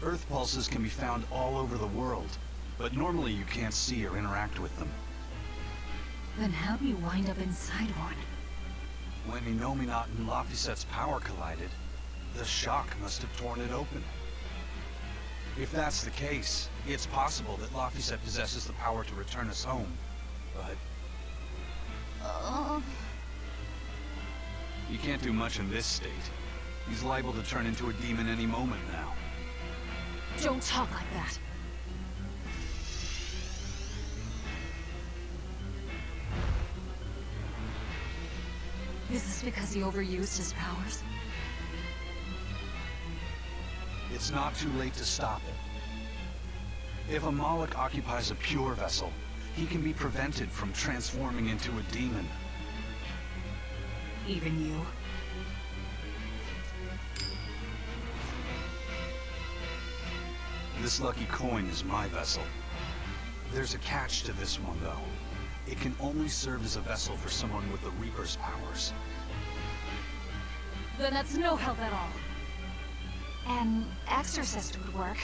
Earth pulses can be found all over the world, but normally you can't see or interact with them. Then how do you wind up inside one? When Inominat and Laphicet's power collided, the shock must have torn it open. If that's the case, it's possible that Laphicet possesses the power to return us home, but... he can't do much in this state. He's liable to turn into a demon any moment now. Don't talk like that. Is this because he overused his powers? It's not too late to stop it. If a Moloch occupies a pure vessel, he can be prevented from transforming into a demon. Even you? This lucky coin is my vessel. There's a catch to this one, though. It can only serve as a vessel for someone with the Reaper's powers. Then that's no help at all. An exorcist would work.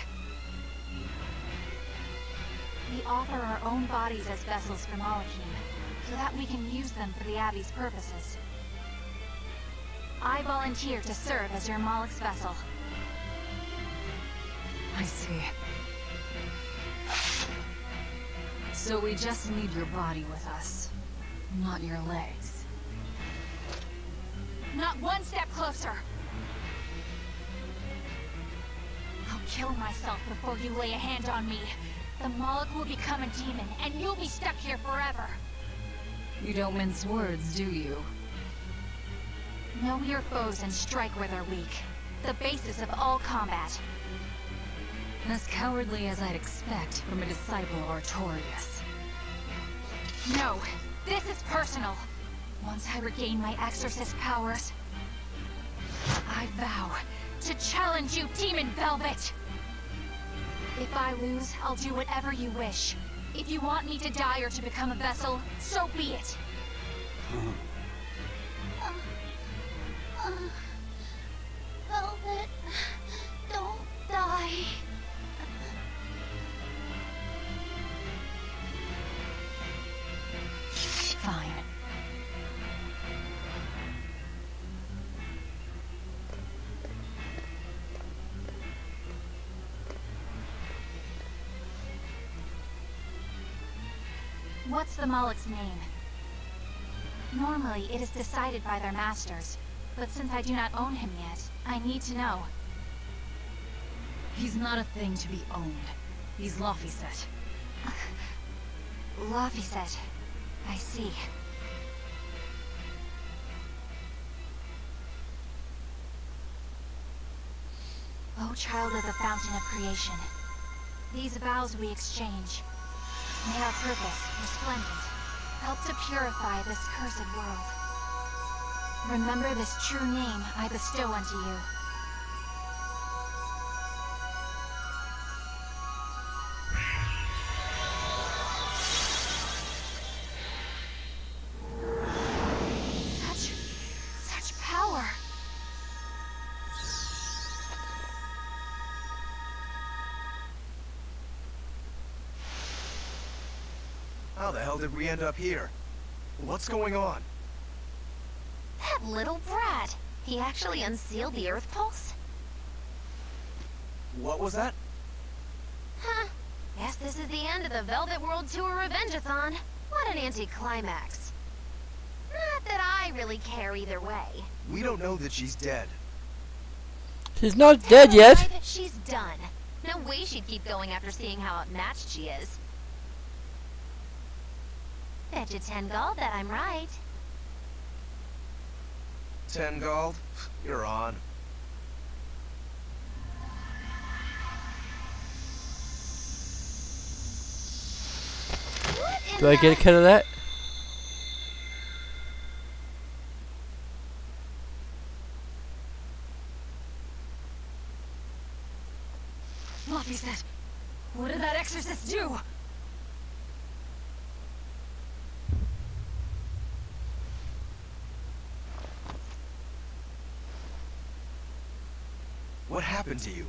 We offer our own bodies as vessels for Malachim, so that we can use them for the Abbey's purposes. I volunteer to serve as your Moloch's vessel. I see. So we just need your body with us, not your legs. Not one step closer! I'll kill myself before you lay a hand on me. The Moloch will become a demon, and you'll be stuck here forever. You don't mince words, do you? Know your foes and strike where they're weak. The basis of all combat. As cowardly as I'd expect from a disciple of Artorias. No, this is personal. Once I regain my exorcist powers, I vow to challenge you, Demon Velvet! If I lose, I'll do whatever you wish. If you want me to die or to become a vessel, so be it. Velvet, don't die. Fine. What's the mullet's name? Normally, it is decided by their masters, but since I do not own him yet, I need to know. He's not a thing to be owned. He's Laphicet. Laphicet. I see. O child of the fountain of creation, these vows we exchange. May our purpose, resplendent, help to purify this cursed world. Remember this true name I bestow unto you. Such power. How the hell did we end up here? What's going on? That little brat. He actually unsealed the Earth Pulse? What was that? Huh. Guess this is the end of the Velvet World Tour Revengeathon. What an anticlimax. Not that I really care either way. We don't know that she's dead. She's not dead yet. Alive, she's done. No way she'd keep going after seeing how outmatched she is. Bet you 10 gold that I'm right. 10 gold? You're on. Do I get a cut of that? Laphicet! What did that exorcist do? What happened to you?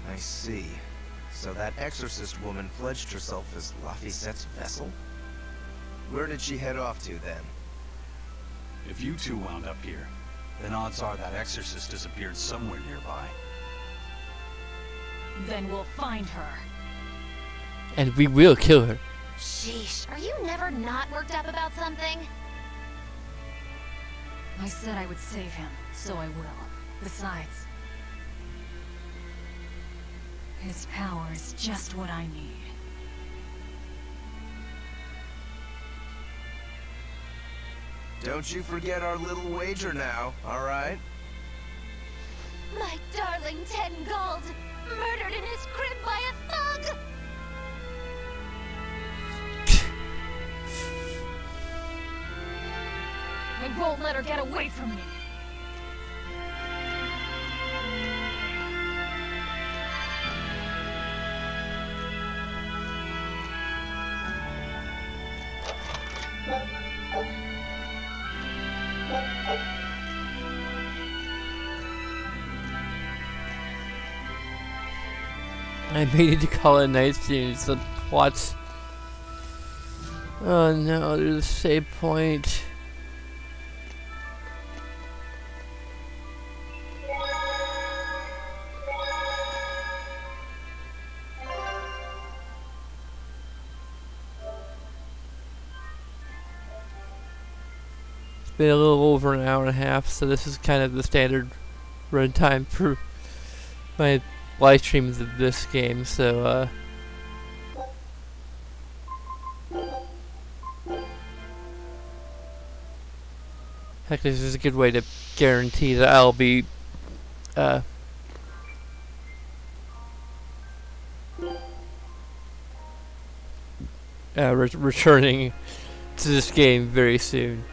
I see. So that exorcist woman pledged herself as Laphicet's vessel? Where did she head off to then? If you two wound up here, then odds are that exorcist disappeared somewhere nearby. Then we'll find her. And we will kill her. Sheesh, are you never not worked up about something? I said I would save him, so I will. Besides, his power is just what I need. Don't you forget our little wager now, alright? My darling 10 gold, murdered in his crib by a thug! I won't let her get away from me. I may need to call it night soon. So what? Oh no, there's a save point. It's been a little over an hour and a half, so this is kind of the standard run time for my live streams of this game, so heck, this is a good way to guarantee that I'll be returning to this game very soon.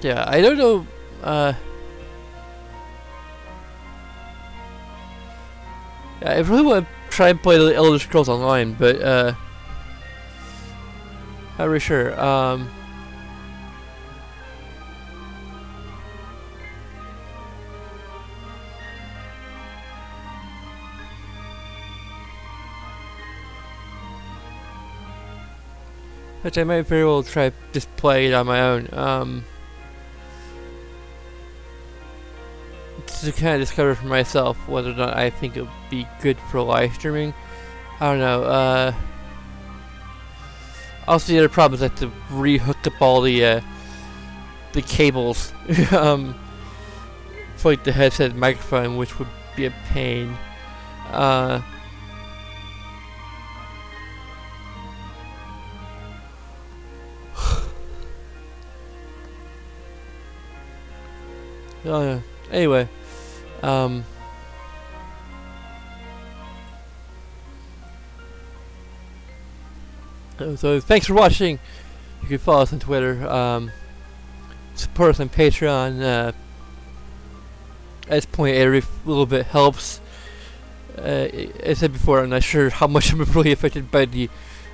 Yeah, I don't know. I really want to try and play the Elder Scrolls Online, but not really sure. Which I might very well try just play it on my own. to kind of discover for myself whether or not I think it would be good for live streaming. I don't know. Also, the other problem is I have to re-hook up all the cables for like the headset and microphone, which would be a pain. Oh yeah. Anyway, so thanks for watching. You can follow us on Twitter. Support us on Patreon. At this point, every little bit helps. As I said before, I'm not sure how much I'm really affected by the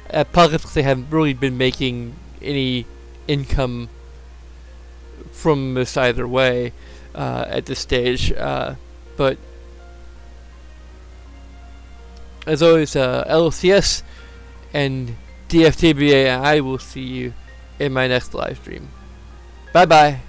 apocalypse because they haven't really been making any income from this either way at this stage. But as always, LCS and DFTBA, and I will see you in my next live stream. Bye bye.